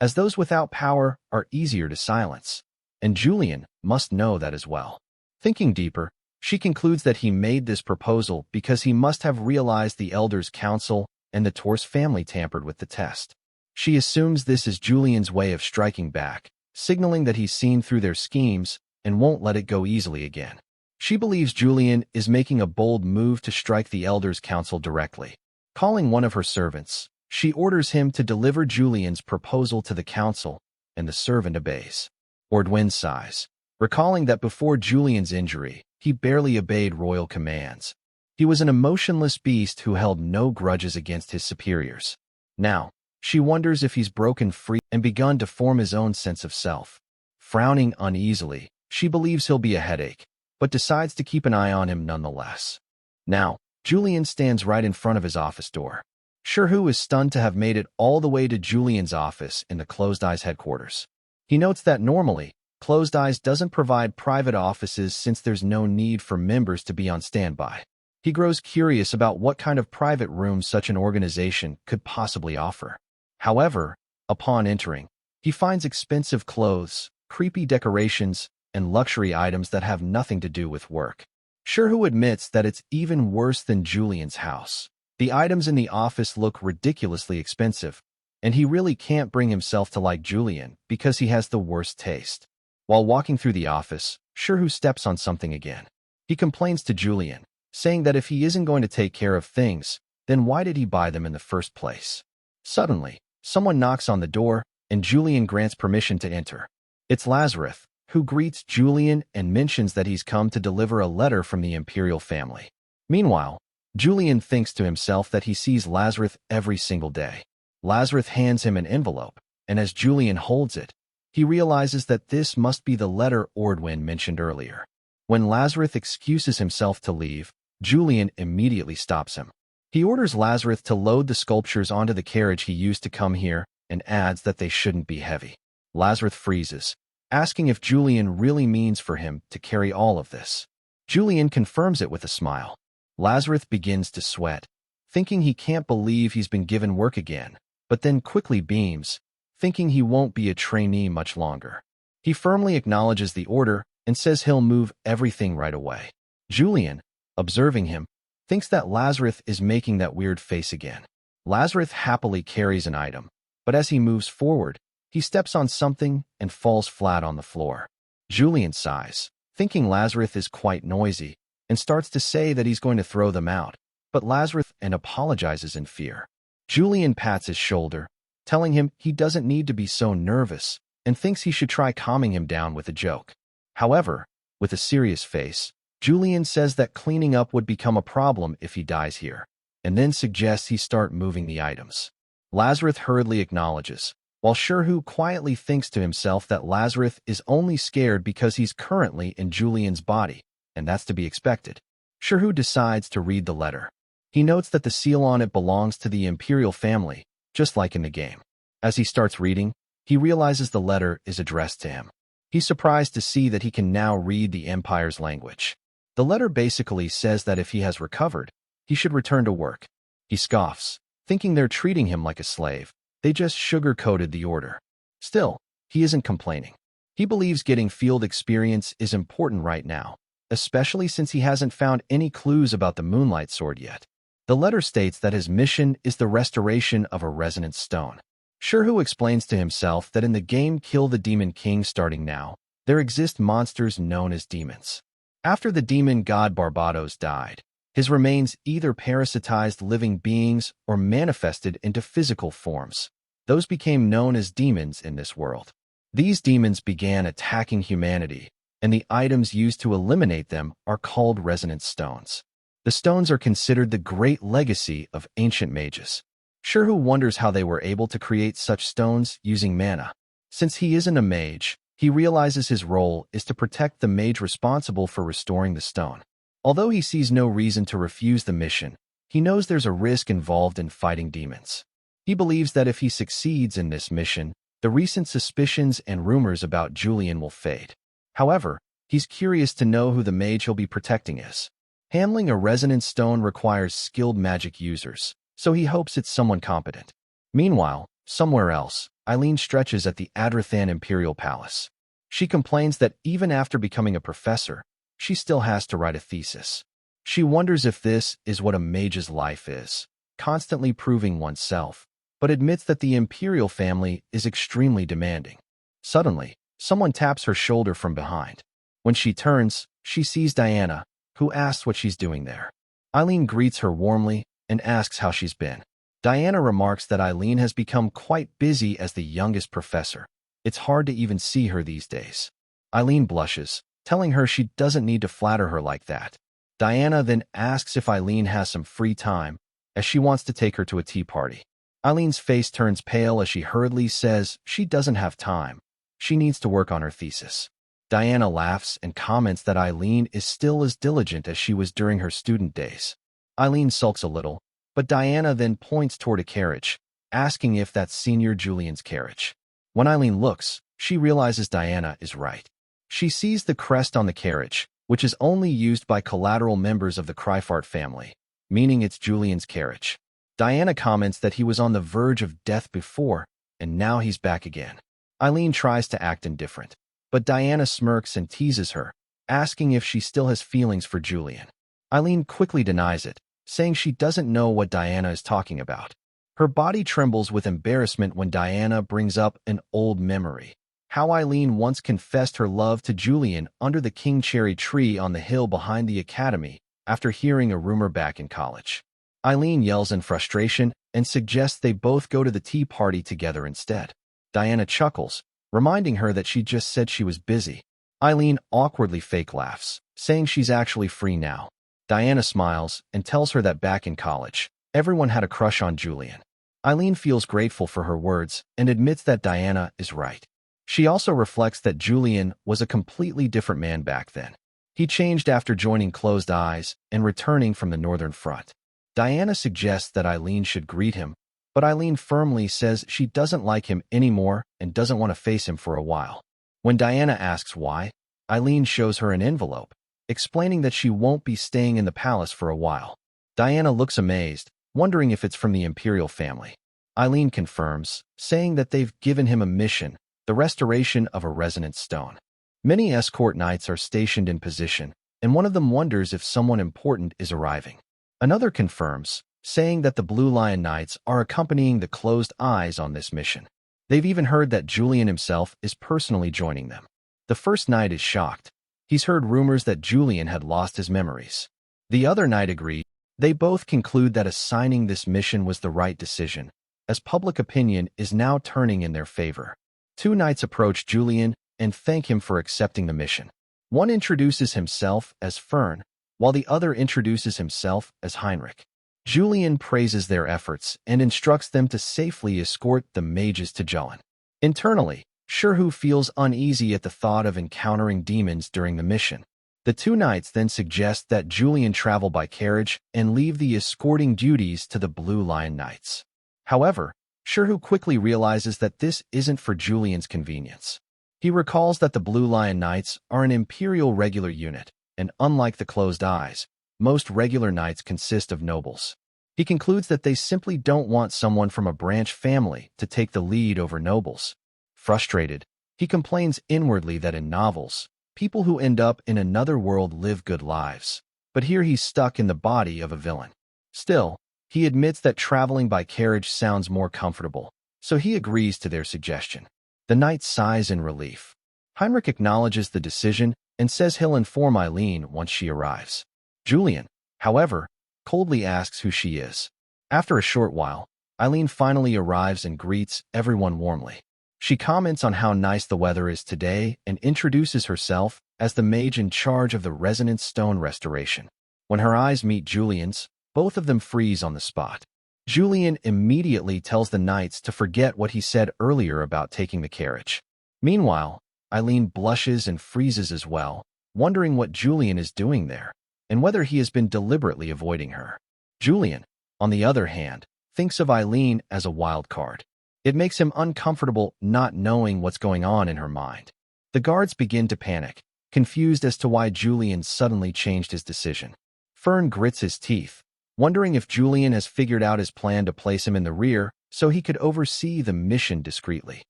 as those without power are easier to silence, and Julian must know that as well. Thinking deeper, she concludes that he made this proposal because he must have realized the Elders' Council and the Torse family tampered with the test. She assumes this is Julian's way of striking back, signaling that he's seen through their schemes and won't let it go easily again. She believes Julian is making a bold move to strike the Elders' Council directly. Calling one of her servants, she orders him to deliver Julian's proposal to the council, and the servant obeys. Ordwin sighs, recalling that before Julian's injury, he barely obeyed royal commands. He was an emotionless beast who held no grudges against his superiors. Now, she wonders if he's broken free and begun to form his own sense of self. Frowning uneasily, she believes he'll be a headache, but decides to keep an eye on him nonetheless. Now, Julian stands right in front of his office door. Sherhu is stunned to have made it all the way to Julian's office in the Closed Eyes headquarters. He notes that normally, Closed Eyes doesn't provide private offices since there's no need for members to be on standby. He grows curious about what kind of private rooms such an organization could possibly offer. However, upon entering, he finds expensive clothes, creepy decorations, and luxury items that have nothing to do with work. Sherhu admits that it's even worse than Julian's house. The items in the office look ridiculously expensive, and he really can't bring himself to like Julian because he has the worst taste. While walking through the office, Sherhu steps on something again. He complains to Julian, saying that if he isn't going to take care of things, then why did he buy them in the first place? Suddenly, someone knocks on the door, and Julian grants permission to enter. It's Lazarus, who greets Julian and mentions that he's come to deliver a letter from the imperial family. Meanwhile, Julian thinks to himself that he sees Lazarus every single day. Lazarus hands him an envelope, and as Julian holds it, he realizes that this must be the letter Ordwin mentioned earlier. When Lazarus excuses himself to leave, Julian immediately stops him. He orders Lazarus to load the sculptures onto the carriage he used to come here and adds that they shouldn't be heavy. Lazarus freezes, asking if Julian really means for him to carry all of this. Julian confirms it with a smile. Lazarus begins to sweat, thinking he can't believe he's been given work again, but then quickly beams, thinking he won't be a trainee much longer. He firmly acknowledges the order and says he'll move everything right away. Julian, observing him, thinks that Lazarus is making that weird face again. Lazarus happily carries an item, but as he moves forward, he steps on something and falls flat on the floor. Julian sighs, thinking Lazarus is quite noisy, and starts to say that he's going to throw them out, but Lazarus apologizes in fear. Julian pats his shoulder, telling him he doesn't need to be so nervous, and thinks he should try calming him down with a joke. However, with a serious face, Julian says that cleaning up would become a problem if he dies here, and then suggests he start moving the items. Lazarus hurriedly acknowledges, while Sherhu quietly thinks to himself that Lazarus is only scared because he's currently in Julian's body, and that's to be expected. Sherhu decides to read the letter. He notes that the seal on it belongs to the imperial family, just like in the game. As he starts reading, he realizes the letter is addressed to him. He's surprised to see that he can now read the Empire's language. The letter basically says that if he has recovered, he should return to work. He scoffs, thinking they're treating him like a slave. They just sugar-coated the order. Still, he isn't complaining. He believes getting field experience is important right now, especially since he hasn't found any clues about the Moonlight Sword yet. The letter states that his mission is the restoration of a resonance stone. Sherhu explains to himself that in the game Kill the Demon King starting now, there exist monsters known as demons. After the demon god Barbados died, his remains either parasitized living beings or manifested into physical forms. Those became known as demons in this world. These demons began attacking humanity, and the items used to eliminate them are called resonance stones. The stones are considered the great legacy of ancient mages. Sherhu wonders how they were able to create such stones using mana. Since he isn't a mage, he realizes his role is to protect the mage responsible for restoring the stone. Although he sees no reason to refuse the mission, he knows there's a risk involved in fighting demons. He believes that if he succeeds in this mission, the recent suspicions and rumors about Julian will fade. However, he's curious to know who the mage he'll be protecting is. Handling a resonance stone requires skilled magic users, so he hopes it's someone competent. Meanwhile, somewhere else, Eileen stretches at the Adrathan Imperial Palace. She complains that even after becoming a professor, she still has to write a thesis. She wonders if this is what a mage's life is, constantly proving oneself, but admits that the Imperial family is extremely demanding. Suddenly, someone taps her shoulder from behind. When she turns, she sees Diana, who asks what she's doing there. Eileen greets her warmly and asks how she's been. Diana remarks that Eileen has become quite busy as the youngest professor. It's hard to even see her these days. Eileen blushes, telling her she doesn't need to flatter her like that. Diana then asks if Eileen has some free time, as she wants to take her to a tea party. Eileen's face turns pale as she hurriedly says she doesn't have time. She needs to work on her thesis. Diana laughs and comments that Eileen is still as diligent as she was during her student days. Eileen sulks a little, but Diana then points toward a carriage, asking if that's Senior Julian's carriage. When Eileen looks, she realizes Diana is right. She sees the crest on the carriage, which is only used by collateral members of the Kryfart family, meaning it's Julian's carriage. Diana comments that he was on the verge of death before, and now he's back again. Eileen tries to act indifferent, but Diana smirks and teases her, asking if she still has feelings for Julian. Eileen quickly denies it, saying she doesn't know what Diana is talking about. Her body trembles with embarrassment when Diana brings up an old memory. How Eileen once confessed her love to Julian under the king cherry tree on the hill behind the academy after hearing a rumor back in college. Eileen yells in frustration and suggests they both go to the tea party together instead. Diana chuckles, reminding her that she just said she was busy. Eileen awkwardly fake laughs, saying she's actually free now. Diana smiles and tells her that back in college, everyone had a crush on Julian. Eileen feels grateful for her words and admits that Diana is right. She also reflects that Julian was a completely different man back then. He changed after joining Closed Eyes and returning from the Northern Front. Diana suggests that Eileen should greet him, but Eileen firmly says she doesn't like him anymore and doesn't want to face him for a while. When Diana asks why, Eileen shows her an envelope, explaining that she won't be staying in the palace for a while. Diana looks amazed, wondering if it's from the imperial family. Eileen confirms, saying that they've given him a mission, the restoration of a resonance stone. Many escort knights are stationed in position, and one of them wonders if someone important is arriving. Another confirms, saying that the Blue Lion Knights are accompanying the Closed Eyes on this mission. They've even heard that Julian himself is personally joining them. The first knight is shocked. He's heard rumors that Julian had lost his memories. The other knight agreed. They both conclude that assigning this mission was the right decision, as public opinion is now turning in their favor. Two knights approach Julian and thank him for accepting the mission. One introduces himself as Fern, while the other introduces himself as Heinrich. Julian praises their efforts and instructs them to safely escort the mages to Jolin. Internally, Shirhu feels uneasy at the thought of encountering demons during the mission. The two knights then suggest that Julian travel by carriage and leave the escorting duties to the Blue Lion Knights. However, Shirhu quickly realizes that this isn't for Julian's convenience. He recalls that the Blue Lion Knights are an imperial regular unit, and unlike the Closed Eyes, most regular knights consist of nobles. He concludes that they simply don't want someone from a branch family to take the lead over nobles. Frustrated, he complains inwardly that in novels, people who end up in another world live good lives, but here he's stuck in the body of a villain. Still, he admits that traveling by carriage sounds more comfortable, so he agrees to their suggestion. The knight sighs in relief. Heinrich acknowledges the decision and says he'll inform Eileen once she arrives. Julian, however, coldly asks who she is. After a short while, Eileen finally arrives and greets everyone warmly. She comments on how nice the weather is today and introduces herself as the mage in charge of the resonance stone restoration. When her eyes meet Julian's, both of them freeze on the spot. Julian immediately tells the knights to forget what he said earlier about taking the carriage. Meanwhile, Eileen blushes and freezes as well, wondering what Julian is doing there, and whether he has been deliberately avoiding her. Julian, on the other hand, thinks of Eileen as a wild card. It makes him uncomfortable not knowing what's going on in her mind. The guards begin to panic, confused as to why Julian suddenly changed his decision. Fern grits his teeth, wondering if Julian has figured out his plan to place him in the rear so he could oversee the mission discreetly.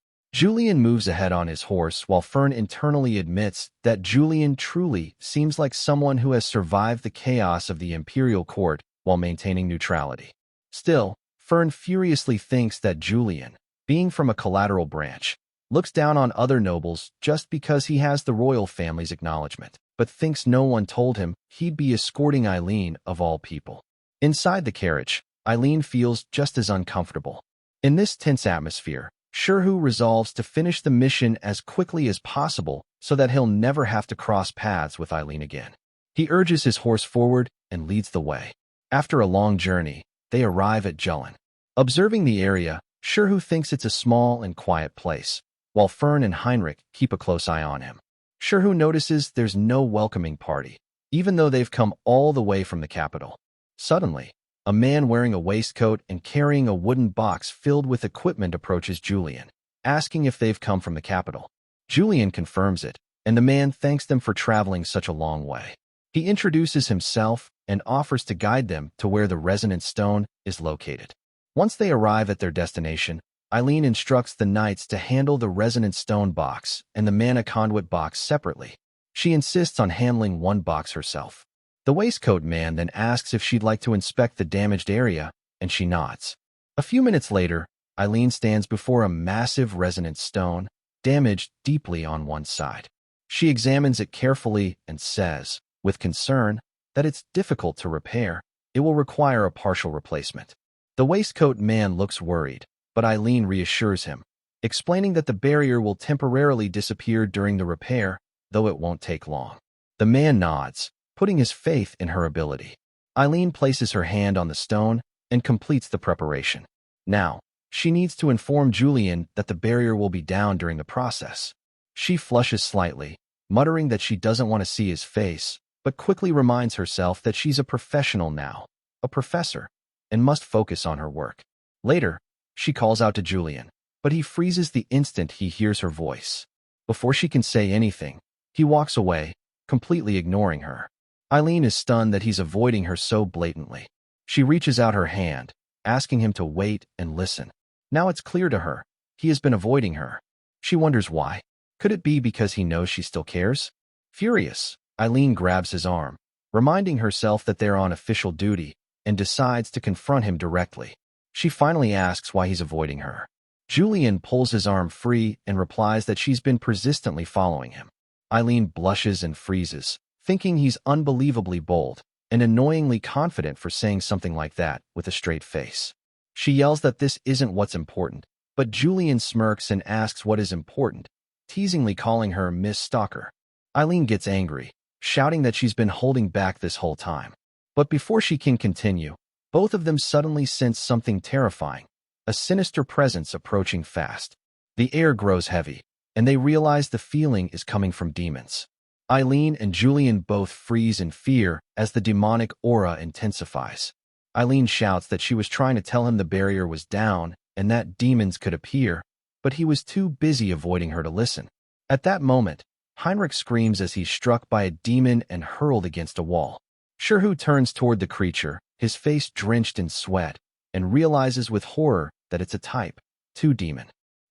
Julian moves ahead on his horse while Fern internally admits that Julian truly seems like someone who has survived the chaos of the imperial court while maintaining neutrality. Still, Fern furiously thinks that Julian, being from a collateral branch, looks down on other nobles just because he has the royal family's acknowledgement, but thinks no one told him he'd be escorting Eileen of all people. Inside the carriage, Eileen feels just as uncomfortable. In this tense atmosphere, Shirhu resolves to finish the mission as quickly as possible so that he'll never have to cross paths with Eileen again. He urges his horse forward and leads the way. After a long journey, they arrive at Jolin. Observing the area, Shirhu thinks it's a small and quiet place, while Fern and Heinrich keep a close eye on him. Sherhu notices there's no welcoming party, even though they've come all the way from the capital. Suddenly, a man wearing a waistcoat and carrying a wooden box filled with equipment approaches Julian, asking if they've come from the capital. Julian confirms it, and the man thanks them for traveling such a long way. He introduces himself and offers to guide them to where the resonant stone is located. Once they arrive at their destination, Eileen instructs the knights to handle the resonant stone box and the mana conduit box separately. She insists on handling one box herself. The waistcoat man then asks if she'd like to inspect the damaged area, and she nods. A few minutes later, Eileen stands before a massive resonant stone, damaged deeply on one side. She examines it carefully and says, with concern, that it's difficult to repair. It will require a partial replacement. The waistcoat man looks worried, but Eileen reassures him, explaining that the barrier will temporarily disappear during the repair, though it won't take long. The man nods, putting his faith in her ability. Eileen places her hand on the stone and completes the preparation. Now, she needs to inform Julian that the barrier will be down during the process. She flushes slightly, muttering that she doesn't want to see his face, but quickly reminds herself that she's a professional now, a professor, and must focus on her work. Later, she calls out to Julian, but he freezes the instant he hears her voice. Before she can say anything, he walks away, completely ignoring her. Eileen is stunned that he's avoiding her so blatantly. She reaches out her hand, asking him to wait and listen. Now it's clear to her, he has been avoiding her. She wonders why. Could it be because he knows she still cares? Furious, Eileen grabs his arm, reminding herself that they're on official duty, and decides to confront him directly. She finally asks why he's avoiding her. Julian pulls his arm free and replies that she's been persistently following him. Eileen blushes and freezes, thinking he's unbelievably bold and annoyingly confident for saying something like that with a straight face. She yells that this isn't what's important, but Julian smirks and asks what is important, teasingly calling her Miss Stalker. Eileen gets angry, shouting that she's been holding back this whole time. But before she can continue, both of them suddenly sense something terrifying, a sinister presence approaching fast. The air grows heavy, and they realize the feeling is coming from demons. Eileen and Julian both freeze in fear as the demonic aura intensifies. Eileen shouts that she was trying to tell him the barrier was down and that demons could appear, but he was too busy avoiding her to listen. At that moment, Heinrich screams as he's struck by a demon and hurled against a wall. Sherhu turns toward the creature, his face drenched in sweat, and realizes with horror that it's a Type 2 demon.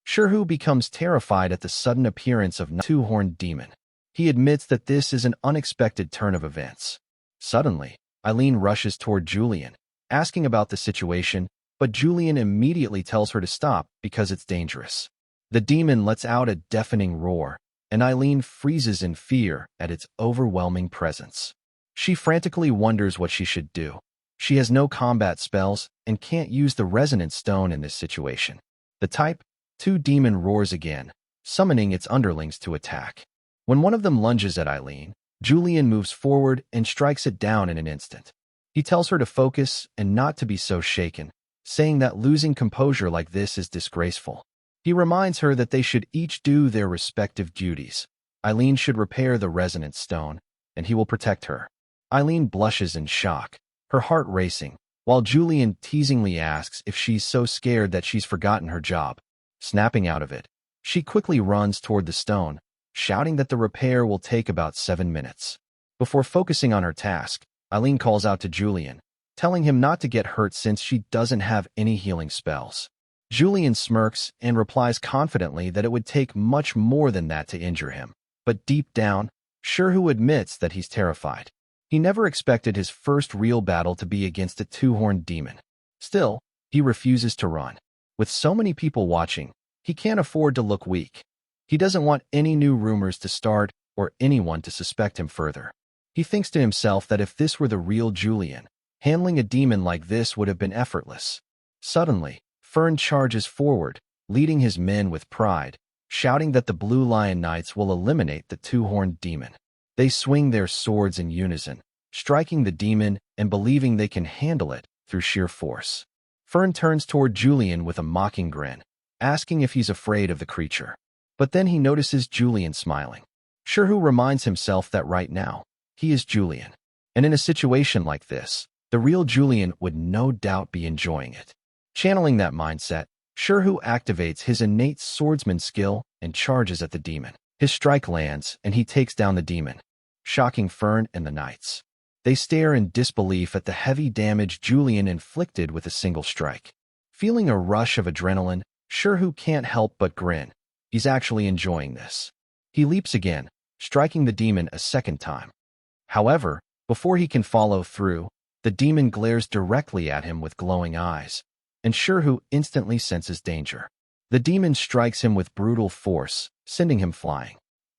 Sherhu becomes terrified at the sudden appearance of a two-horned demon. He admits that this is an unexpected turn of events. Suddenly, Eileen rushes toward Julian, asking about the situation, but Julian immediately tells her to stop because it's dangerous. The demon lets out a deafening roar, and Eileen freezes in fear at its overwhelming presence. She frantically wonders what she should do. She has no combat spells and can't use the resonant stone in this situation. The Type 2 demon roars again, summoning its underlings to attack. When one of them lunges at Eileen, Julian moves forward and strikes it down in an instant. He tells her to focus and not to be so shaken, saying that losing composure like this is disgraceful. He reminds her that they should each do their respective duties. Eileen should repair the resonant stone, and he will protect her. Eileen blushes in shock, her heart racing, while Julian teasingly asks if she's so scared that she's forgotten her job. Snapping out of it, she quickly runs toward the stone, shouting that the repair will take about 7 minutes. Before focusing on her task, Eileen calls out to Julian, telling him not to get hurt since she doesn't have any healing spells. Julian smirks and replies confidently that it would take much more than that to injure him. But deep down, Sherhu admits that he's terrified. He never expected his first real battle to be against a two-horned demon. Still, he refuses to run. With so many people watching, he can't afford to look weak. He doesn't want any new rumors to start or anyone to suspect him further. He thinks to himself that if this were the real Julian, handling a demon like this would have been effortless. Suddenly, Fern charges forward, leading his men with pride, shouting that the Blue Lion Knights will eliminate the two-horned demon. They swing their swords in unison, striking the demon and believing they can handle it through sheer force. Fern turns toward Julian with a mocking grin, asking if he's afraid of the creature. But then he notices Julian smiling. Shirhu reminds himself that right now, he is Julian. And in a situation like this, the real Julian would no doubt be enjoying it. Channeling that mindset, Shirhu activates his innate swordsman skill and charges at the demon. His strike lands, and he takes down the demon, shocking Fern and the knights. They stare in disbelief at the heavy damage Julian inflicted with a single strike. Feeling a rush of adrenaline, Shirhu can't help but grin. He's actually enjoying this. He leaps again, striking the demon a second time. However, before he can follow through, the demon glares directly at him with glowing eyes, and Shirhu instantly senses danger. The demon strikes him with brutal force, sending him flying.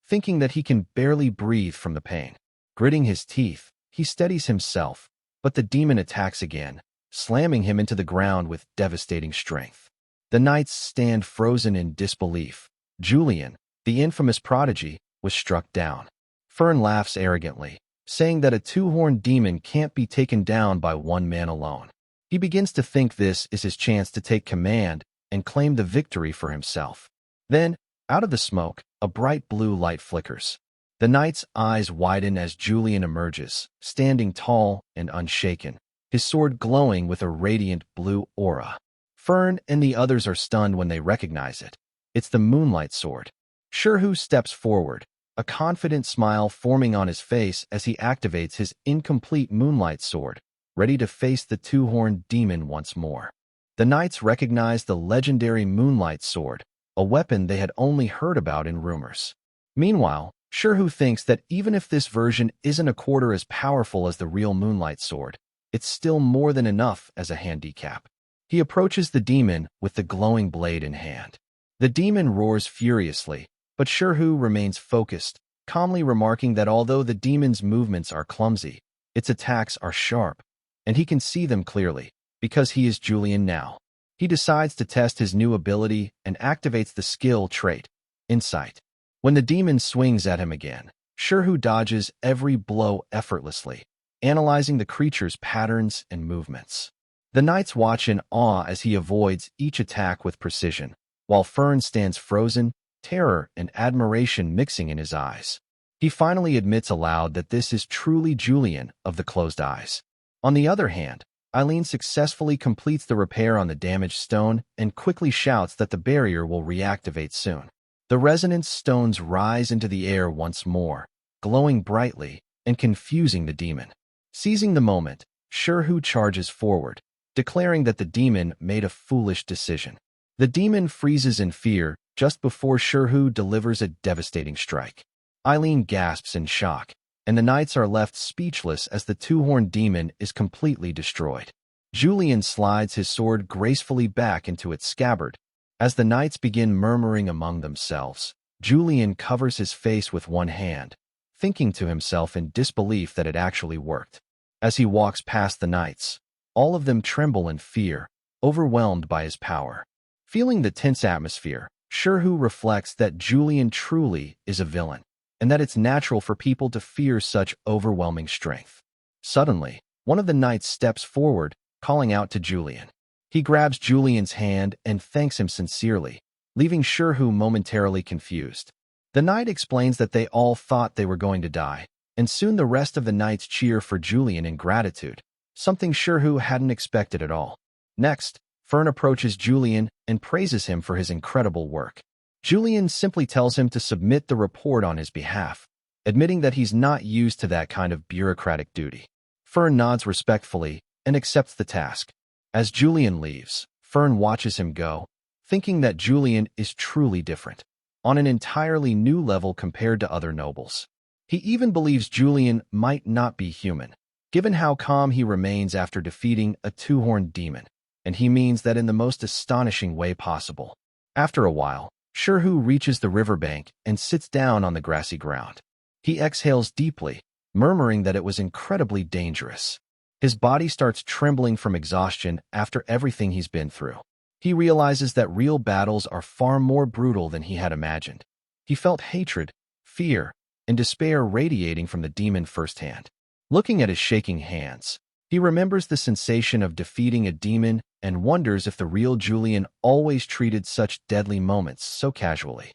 Thinking that he can barely breathe from the pain. Gritting his teeth, he steadies himself, but the demon attacks again, slamming him into the ground with devastating strength. The knights stand frozen in disbelief. Julian, the infamous prodigy, was struck down. Fern laughs arrogantly, saying that a two-horned demon can't be taken down by one man alone. He begins to think this is his chance to take command and claim the victory for himself. Then, out of the smoke, a bright blue light flickers. The knight's eyes widen as Julian emerges, standing tall and unshaken, his sword glowing with a radiant blue aura. Fern and the others are stunned when they recognize it. It's the moonlight sword. Shirhu steps forward, a confident smile forming on his face as he activates his incomplete moonlight sword, ready to face the two-horned demon once more. The knights recognize the legendary moonlight sword, a weapon they had only heard about in rumors. Meanwhile, Shirhu thinks that even if this version isn't a quarter as powerful as the real moonlight sword, it's still more than enough as a handicap. He approaches the demon with the glowing blade in hand. The demon roars furiously, but Shirhu remains focused, calmly remarking that although the demon's movements are clumsy, its attacks are sharp, and he can see them clearly, because he is Julian now. He decides to test his new ability and activates the skill trait, Insight. When the demon swings at him again, Shirhu dodges every blow effortlessly, analyzing the creature's patterns and movements. The knights watch in awe as he avoids each attack with precision, while Fern stands frozen, terror and admiration mixing in his eyes. He finally admits aloud that this is truly Julian of the closed eyes. On the other hand, Eileen successfully completes the repair on the damaged stone and quickly shouts that the barrier will reactivate soon. The resonance stones rise into the air once more, glowing brightly and confusing the demon. Seizing the moment, Shirhu charges forward, declaring that the demon made a foolish decision. The demon freezes in fear just before Shirhu delivers a devastating strike. Eileen gasps in shock, and the knights are left speechless as the two-horned demon is completely destroyed. Julian slides his sword gracefully back into its scabbard. As the knights begin murmuring among themselves, Julian covers his face with one hand, thinking to himself in disbelief that it actually worked. As he walks past the knights, all of them tremble in fear, overwhelmed by his power. Feeling the tense atmosphere, Shirhu reflects that Julian truly is a villain, and that it's natural for people to fear such overwhelming strength. Suddenly, one of the knights steps forward, calling out to Julian. He grabs Julian's hand and thanks him sincerely, leaving Shirhu momentarily confused. The knight explains that they all thought they were going to die, and soon the rest of the knights cheer for Julian in gratitude, something Shirhu hadn't expected at all. Next, Fern approaches Julian and praises him for his incredible work. Julian simply tells him to submit the report on his behalf, admitting that he's not used to that kind of bureaucratic duty. Fern nods respectfully and accepts the task. As Julian leaves, Fern watches him go, thinking that Julian is truly different, on an entirely new level compared to other nobles. He even believes Julian might not be human, given how calm he remains after defeating a two-horned demon, and he means that in the most astonishing way possible. After a while, Shirhu reaches the riverbank and sits down on the grassy ground. He exhales deeply, murmuring that it was incredibly dangerous. His body starts trembling from exhaustion after everything he's been through. He realizes that real battles are far more brutal than he had imagined. He felt hatred, fear, and despair radiating from the demon firsthand. Looking at his shaking hands, he remembers the sensation of defeating a demon and wonders if the real Julian always treated such deadly moments so casually.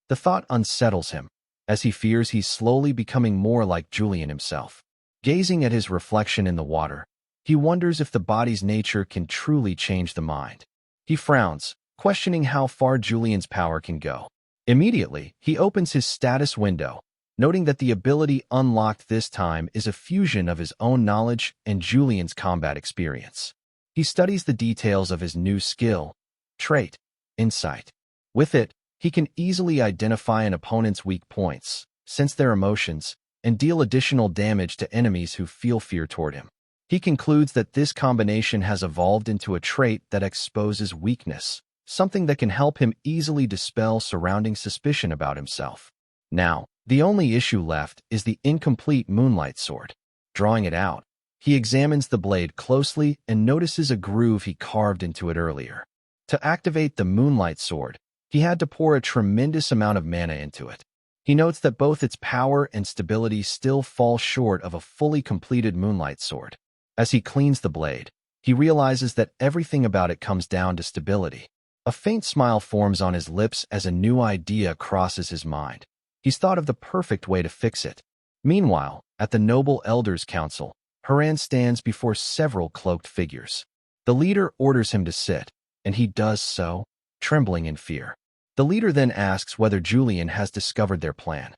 The thought unsettles him, as he fears he's slowly becoming more like Julian himself. Gazing at his reflection in the water, he wonders if the body's nature can truly change the mind. He frowns, questioning how far Julian's power can go. Immediately, he opens his status window, noting that the ability unlocked this time is a fusion of his own knowledge and Julian's combat experience. He studies the details of his new skill, trait, insight. With it, he can easily identify an opponent's weak points, sense their emotions, and deal additional damage to enemies who feel fear toward him. He concludes that this combination has evolved into a trait that exposes weakness, something that can help him easily dispel surrounding suspicion about himself. Now, the only issue left is the incomplete moonlight sword. Drawing it out, he examines the blade closely and notices a groove he carved into it earlier. To activate the moonlight sword, he had to pour a tremendous amount of mana into it. He notes that both its power and stability still fall short of a fully completed moonlight sword. As he cleans the blade, he realizes that everything about it comes down to stability. A faint smile forms on his lips as a new idea crosses his mind. He's thought of the perfect way to fix it. Meanwhile, at the Noble Elders' Council, Haran stands before several cloaked figures. The leader orders him to sit, and he does so, trembling in fear. The leader then asks whether Julian has discovered their plan.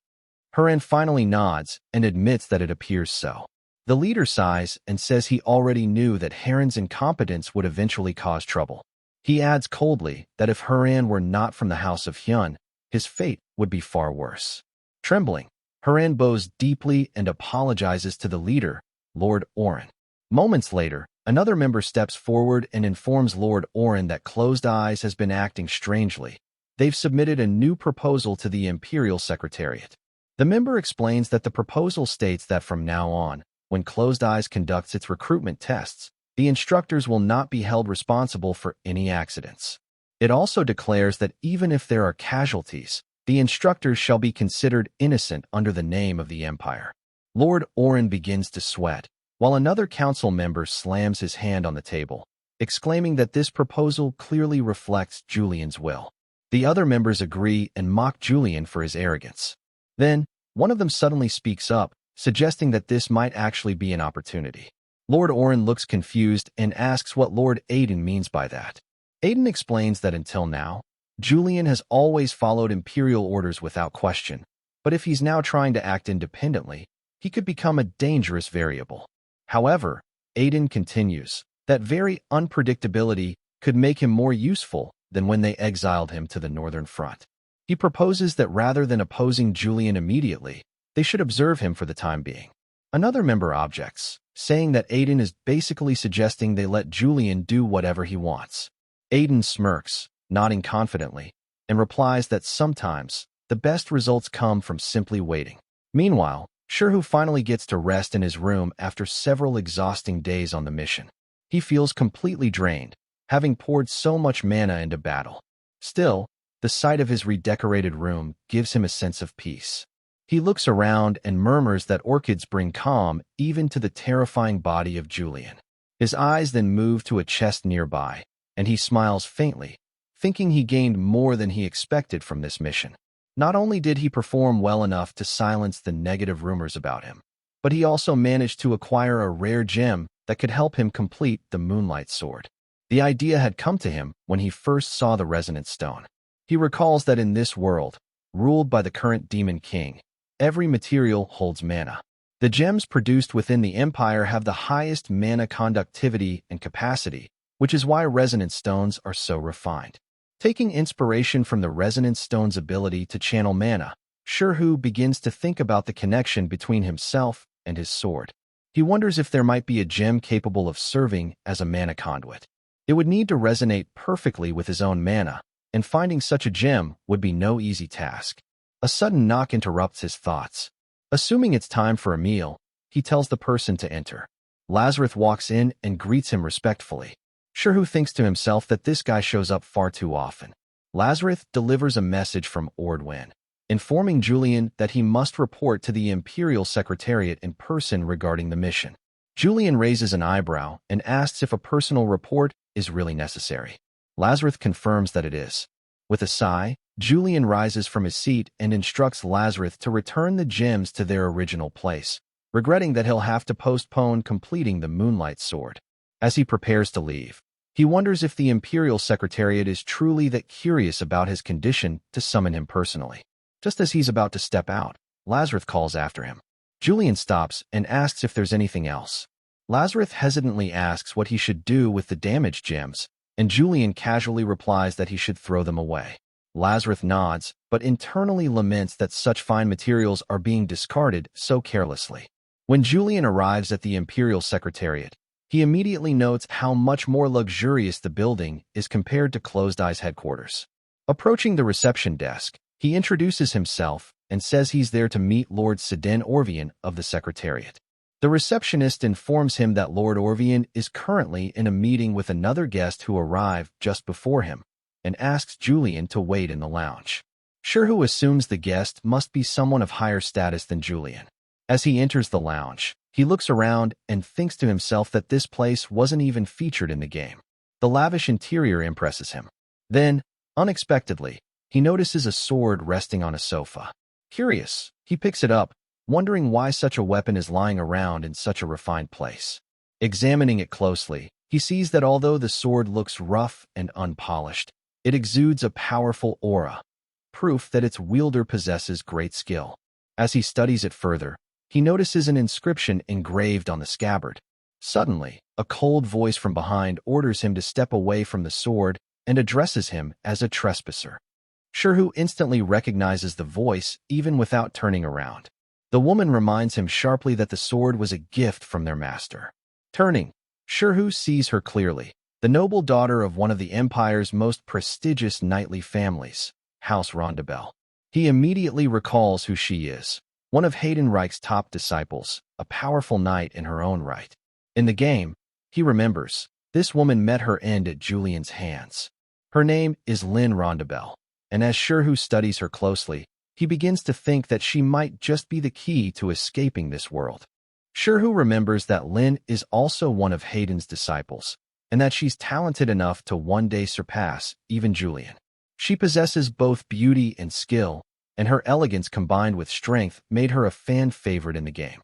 Haran finally nods and admits that it appears so. The leader sighs and says he already knew that Haran's incompetence would eventually cause trouble. He adds coldly that if Haran were not from the house of Hyun, his fate would be far worse. Trembling, Haran bows deeply and apologizes to the leader, Lord Oren. Moments later, another member steps forward and informs Lord Oren that Closed Eyes has been acting strangely. They've submitted a new proposal to the Imperial Secretariat. The member explains that the proposal states that from now on, when Closed Eyes conducts its recruitment tests, the instructors will not be held responsible for any accidents. It also declares that even if there are casualties, the instructors shall be considered innocent under the name of the Empire. Lord Oren begins to sweat, while another council member slams his hand on the table, exclaiming that this proposal clearly reflects Julian's will. The other members agree and mock Julian for his arrogance. Then, one of them suddenly speaks up, suggesting that this might actually be an opportunity. Lord Oren looks confused and asks what Lord Aiden means by that. Aiden explains that until now, Julian has always followed Imperial orders without question, but if he's now trying to act independently, he could become a dangerous variable. However, Aiden continues that very unpredictability could make him more useful than when they exiled him to the Northern Front. He proposes that rather than opposing Julian immediately, they should observe him for the time being. Another member objects, saying that Aiden is basically suggesting they let Julian do whatever he wants. Aiden smirks, nodding confidently, and replies that sometimes the best results come from simply waiting. Meanwhile, Shirhu finally gets to rest in his room after several exhausting days on the mission. He feels completely drained, having poured so much mana into battle. Still, the sight of his redecorated room gives him a sense of peace. He looks around and murmurs that orchids bring calm even to the terrifying body of Julian. His eyes then move to a chest nearby, and he smiles faintly, thinking he gained more than he expected from this mission. Not only did he perform well enough to silence the negative rumors about him, but he also managed to acquire a rare gem that could help him complete the Moonlight Sword. The idea had come to him when he first saw the Resonant Stone. He recalls that in this world, ruled by the current Demon King, every material holds mana. The gems produced within the Empire have the highest mana conductivity and capacity, which is why Resonant Stones are so refined. Taking inspiration from the Resonant Stone's ability to channel mana, Shirhu begins to think about the connection between himself and his sword. He wonders if there might be a gem capable of serving as a mana conduit. It would need to resonate perfectly with his own mana, and finding such a gem would be no easy task. A sudden knock interrupts his thoughts. Assuming it's time for a meal, he tells the person to enter. Lazarus walks in and greets him respectfully. Shirhu thinks to himself that this guy shows up far too often. Lazarus delivers a message from Ordwin, informing Julian that he must report to the Imperial Secretariat in person regarding the mission. Julian raises an eyebrow and asks if a personal report is really necessary. Lazarus confirms that it is. With a sigh, Julian rises from his seat and instructs Lazarus to return the gems to their original place, regretting that he'll have to postpone completing the Moonlight Sword. As he prepares to leave, he wonders if the Imperial Secretariat is truly that curious about his condition to summon him personally. Just as he's about to step out, Lazarus calls after him. Julian stops and asks if there's anything else. Lazarus hesitantly asks what he should do with the damaged gems, and Julian casually replies that he should throw them away. Lazarus nods, but internally laments that such fine materials are being discarded so carelessly. When Julian arrives at the Imperial Secretariat, he immediately notes how much more luxurious the building is compared to Closed Eye's headquarters. Approaching the reception desk, he introduces himself and says he's there to meet Lord Siden Orvian of the Secretariat. The receptionist informs him that Lord Orvian is currently in a meeting with another guest who arrived just before him, and asks Julian to wait in the lounge. Shirhu assumes the guest must be someone of higher status than Julian. As he enters the lounge, he looks around and thinks to himself that this place wasn't even featured in the game. The lavish interior impresses him. Then, unexpectedly, he notices a sword resting on a sofa. Curious, he picks it up, wondering why such a weapon is lying around in such a refined place. Examining it closely, he sees that although the sword looks rough and unpolished, it exudes a powerful aura, proof that its wielder possesses great skill. As he studies it further, he notices an inscription engraved on the scabbard. Suddenly, a cold voice from behind orders him to step away from the sword and addresses him as a trespasser. Shirhu instantly recognizes the voice even without turning around. The woman reminds him sharply that the sword was a gift from their master. Turning, Shirhu sees her clearly, the noble daughter of one of the Empire's most prestigious knightly families, House Rondabelle. He immediately recalls who she is. One of Haydenreich's top disciples, a powerful knight in her own right. In the game, he remembers, this woman met her end at Julian's hands. Her name is Lynn Rondabelle, and as Shirhu studies her closely, he begins to think that she might just be the key to escaping this world. Shirhu remembers that Lynn is also one of Hayden's disciples, and that she's talented enough to one day surpass even Julian. She possesses both beauty and skill, and her elegance combined with strength made her a fan favorite in the game.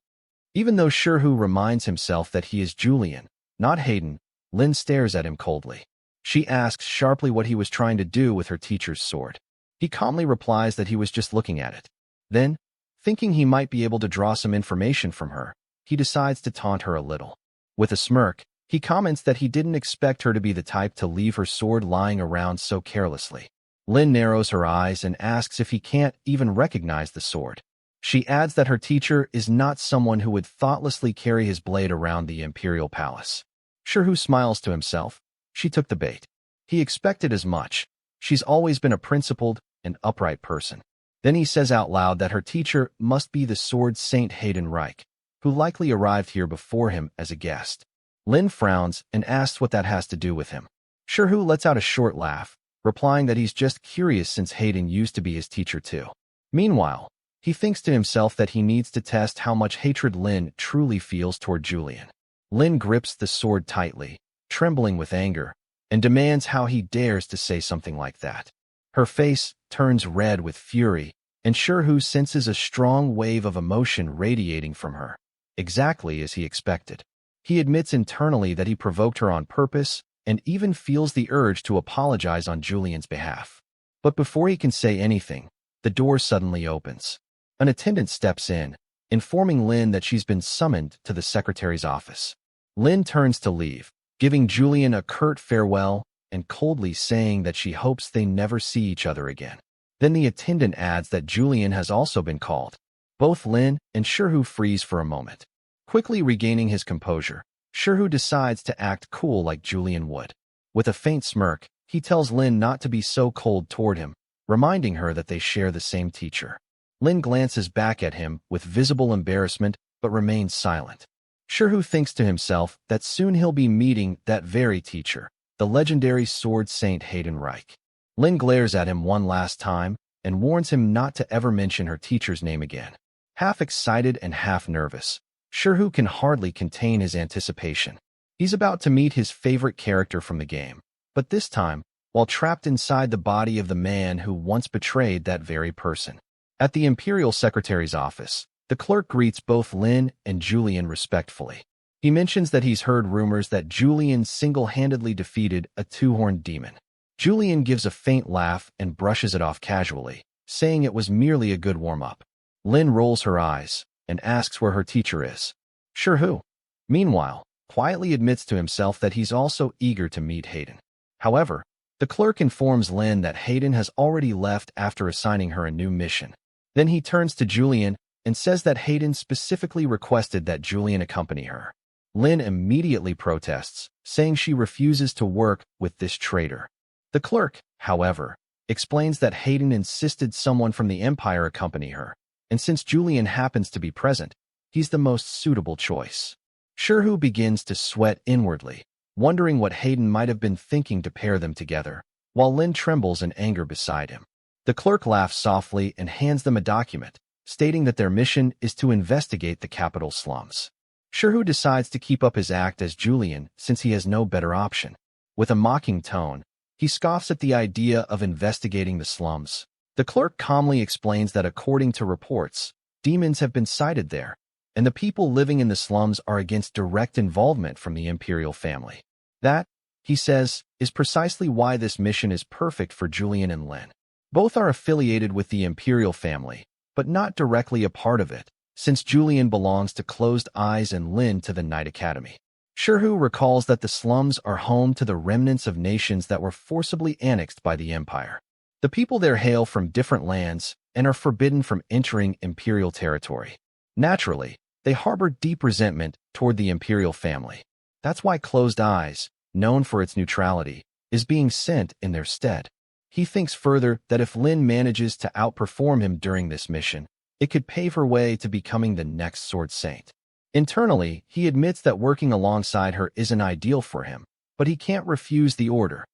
Even though Shirhu reminds himself that he is Julian, not Hayden, Lynn stares at him coldly. She asks sharply what he was trying to do with her teacher's sword. He calmly replies that he was just looking at it. Then, thinking he might be able to draw some information from her, he decides to taunt her a little. With a smirk, he comments that he didn't expect her to be the type to leave her sword lying around so carelessly. Lynn narrows her eyes and asks if he can't even recognize the sword. She adds that her teacher is not someone who would thoughtlessly carry his blade around the Imperial Palace. Shirhu smiles to himself. She took the bait. He expected as much. She's always been a principled and upright person. Then he says out loud that her teacher must be the sword saint Hayden Reich, who likely arrived here before him as a guest. Lynn frowns and asks what that has to do with him. Shirhu lets out a short laugh, replying that he's just curious since Hayden used to be his teacher too. Meanwhile, he thinks to himself that he needs to test how much hatred Lynn truly feels toward Julian. Lynn grips the sword tightly, trembling with anger, and demands how he dares to say something like that. Her face turns red with fury, and Shirhu senses a strong wave of emotion radiating from her, exactly as he expected. He admits internally that he provoked her on purpose and even feels the urge to apologize on Julian's behalf. But before he can say anything, the door suddenly opens. An attendant steps in, informing Lynn that she's been summoned to the secretary's office. Lynn turns to leave, giving Julian a curt farewell and coldly saying that she hopes they never see each other again. Then the attendant adds that Julian has also been called. Both Lynn and Shirhu freeze for a moment. Quickly regaining his composure, Shirhu decides to act cool like Julian would. With a faint smirk, he tells Lynn not to be so cold toward him, reminding her that they share the same teacher. Lynn glances back at him with visible embarrassment but remains silent. Shirhu thinks to himself that soon he'll be meeting that very teacher, the legendary sword saint Hayden Reich. Lynn glares at him one last time and warns him not to ever mention her teacher's name again. Half excited and half nervous, Shirhu can hardly contain his anticipation. He's about to meet his favorite character from the game, but this time, while trapped inside the body of the man who once betrayed that very person. At the Imperial Secretary's office, the clerk greets both Lin and Julian respectfully. He mentions that he's heard rumors that Julian single-handedly defeated a two-horned demon. Julian gives a faint laugh and brushes it off casually, saying it was merely a good warm-up. Lin rolls her eyes and asks where her teacher is. Sure who? Meanwhile, quietly admits to himself that he's also eager to meet Hayden. However, the clerk informs Lin that Hayden has already left after assigning her a new mission. Then he turns to Julian and says that Hayden specifically requested that Julian accompany her. Lin immediately protests, saying she refuses to work with this traitor. The clerk, however, explains that Hayden insisted someone from the Empire accompany her, and since Julian happens to be present, he's the most suitable choice. Shirhu begins to sweat inwardly, wondering what Hayden might have been thinking to pair them together, while Lin trembles in anger beside him. The clerk laughs softly and hands them a document, stating that their mission is to investigate the capital slums. Shirhu decides to keep up his act as Julian since he has no better option. With a mocking tone, he scoffs at the idea of investigating the slums. The clerk calmly explains that according to reports, demons have been sighted there, and the people living in the slums are against direct involvement from the imperial family. That, he says, is precisely why this mission is perfect for Julian and Lin. Both are affiliated with the imperial family, but not directly a part of it, since Julian belongs to Closed Eyes and Lin to the Night Academy. Shirhu recalls that the slums are home to the remnants of nations that were forcibly annexed by the Empire. The people there hail from different lands and are forbidden from entering imperial territory. Naturally, they harbor deep resentment toward the imperial family. That's why Closed Eyes, known for its neutrality, is being sent in their stead. He thinks further that if Lin manages to outperform him during this mission, it could pave her way to becoming the next Sword Saint. Internally, he admits that working alongside her isn't ideal for him, but he can't refuse the order.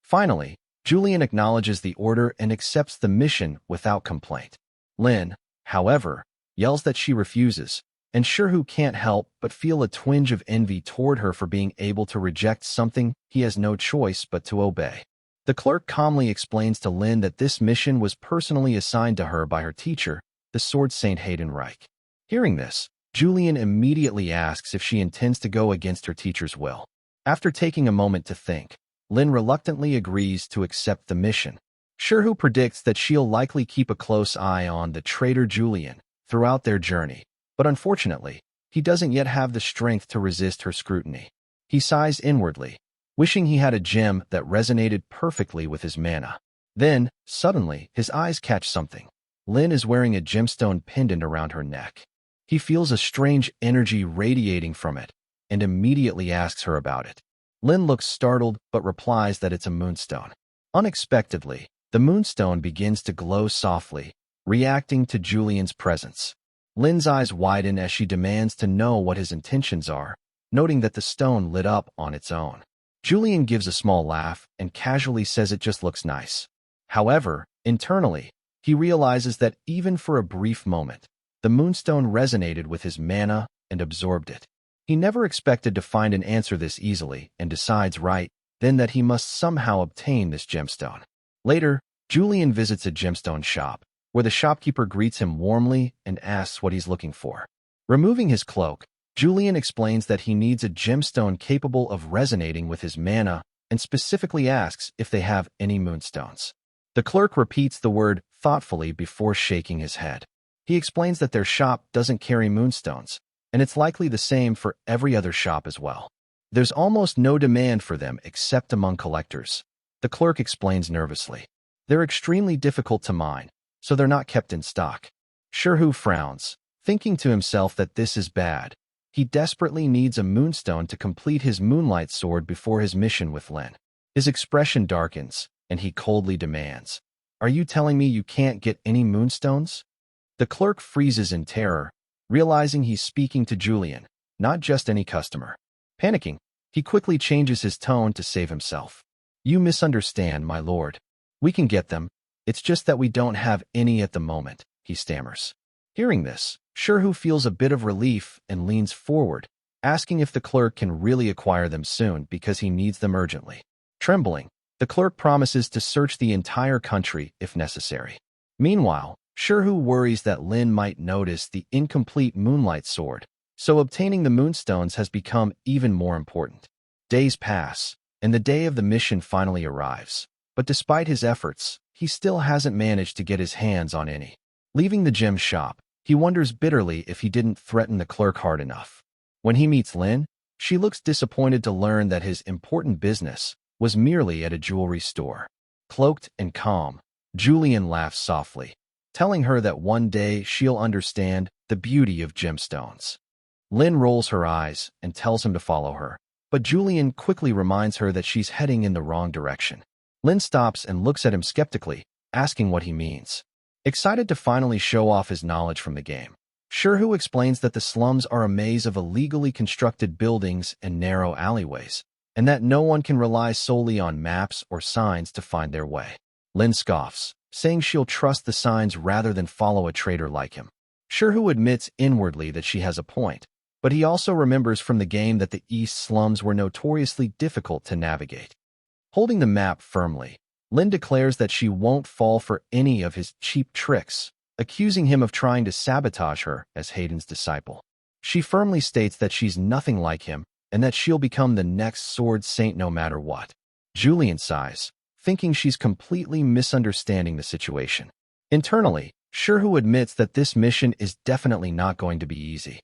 Finally, Julian acknowledges the order and accepts the mission without complaint. Lin, however, yells that she refuses, and Shirhu can't help but feel a twinge of envy toward her for being able to reject something he has no choice but to obey. The clerk calmly explains to Lin that this mission was personally assigned to her by her teacher, the Sword Saint Hayden Reich. Hearing this, Julian immediately asks if she intends to go against her teacher's will. After taking a moment to think, Lin reluctantly agrees to accept the mission. Shirhu predicts that she'll likely keep a close eye on the traitor Julian throughout their journey, but unfortunately, he doesn't yet have the strength to resist her scrutiny. He sighs inwardly, wishing he had a gem that resonated perfectly with his mana. Then, suddenly, his eyes catch something. Lin is wearing a gemstone pendant around her neck. He feels a strange energy radiating from it and immediately asks her about it. Lin looks startled but replies that it's a moonstone. Unexpectedly, the moonstone begins to glow softly, reacting to Julian's presence. Lin's eyes widen as she demands to know what his intentions are, noting that the stone lit up on its own. Julian gives a small laugh and casually says it just looks nice. However, internally, he realizes that even for a brief moment, the moonstone resonated with his mana and absorbed it. He never expected to find an answer this easily and decides right then that he must somehow obtain this gemstone. Later, Julian visits a gemstone shop, where the shopkeeper greets him warmly and asks what he's looking for. Removing his cloak, Julian explains that he needs a gemstone capable of resonating with his mana and specifically asks if they have any moonstones. The clerk repeats the word thoughtfully before shaking his head. He explains that their shop doesn't carry moonstones, and it's likely the same for every other shop as well. There's almost no demand for them except among collectors. The clerk explains nervously. They're extremely difficult to mine, so they're not kept in stock. Shirhu frowns, thinking to himself that this is bad. He desperately needs a moonstone to complete his moonlight sword before his mission with Lin. His expression darkens, and he coldly demands, "Are you telling me you can't get any moonstones?" The clerk freezes in terror, realizing he's speaking to Julian, not just any customer. Panicking, he quickly changes his tone to save himself. "You misunderstand, my lord. We can get them. It's just that we don't have any at the moment," he stammers. Hearing this, Shirhu feels a bit of relief and leans forward, asking if the clerk can really acquire them soon because he needs them urgently. Trembling, The clerk promises to search the entire country if necessary. Meanwhile, Shirhu worries that Lin might notice the incomplete moonlight sword, so obtaining the moonstones has become even more important. Days pass, and the day of the mission finally arrives. But despite his efforts, he still hasn't managed to get his hands on any. Leaving the gem shop, he wonders bitterly if he didn't threaten the clerk hard enough. When he meets Lin, she looks disappointed to learn that his important business was merely at a jewelry store. Cloaked and calm, Julian laughs softly, telling her that one day she'll understand the beauty of gemstones. Lin rolls her eyes and tells him to follow her, but Julian quickly reminds her that she's heading in the wrong direction. Lin stops and looks at him skeptically, asking what he means. Excited to finally show off his knowledge from the game, Shirhu explains that the slums are a maze of illegally constructed buildings and narrow alleyways, and that no one can rely solely on maps or signs to find their way. Lin scoffs, saying she'll trust the signs rather than follow a traitor like him. Shirhu admits inwardly that she has a point, but he also remembers from the game that the East slums were notoriously difficult to navigate. Holding the map firmly, Lin declares that she won't fall for any of his cheap tricks, accusing him of trying to sabotage her as Hayden's disciple. She firmly states that she's nothing like him and that she'll become the next sword saint no matter what. Julian sighs, thinking she's completely misunderstanding the situation. Internally, Shirhu admits that this mission is definitely not going to be easy.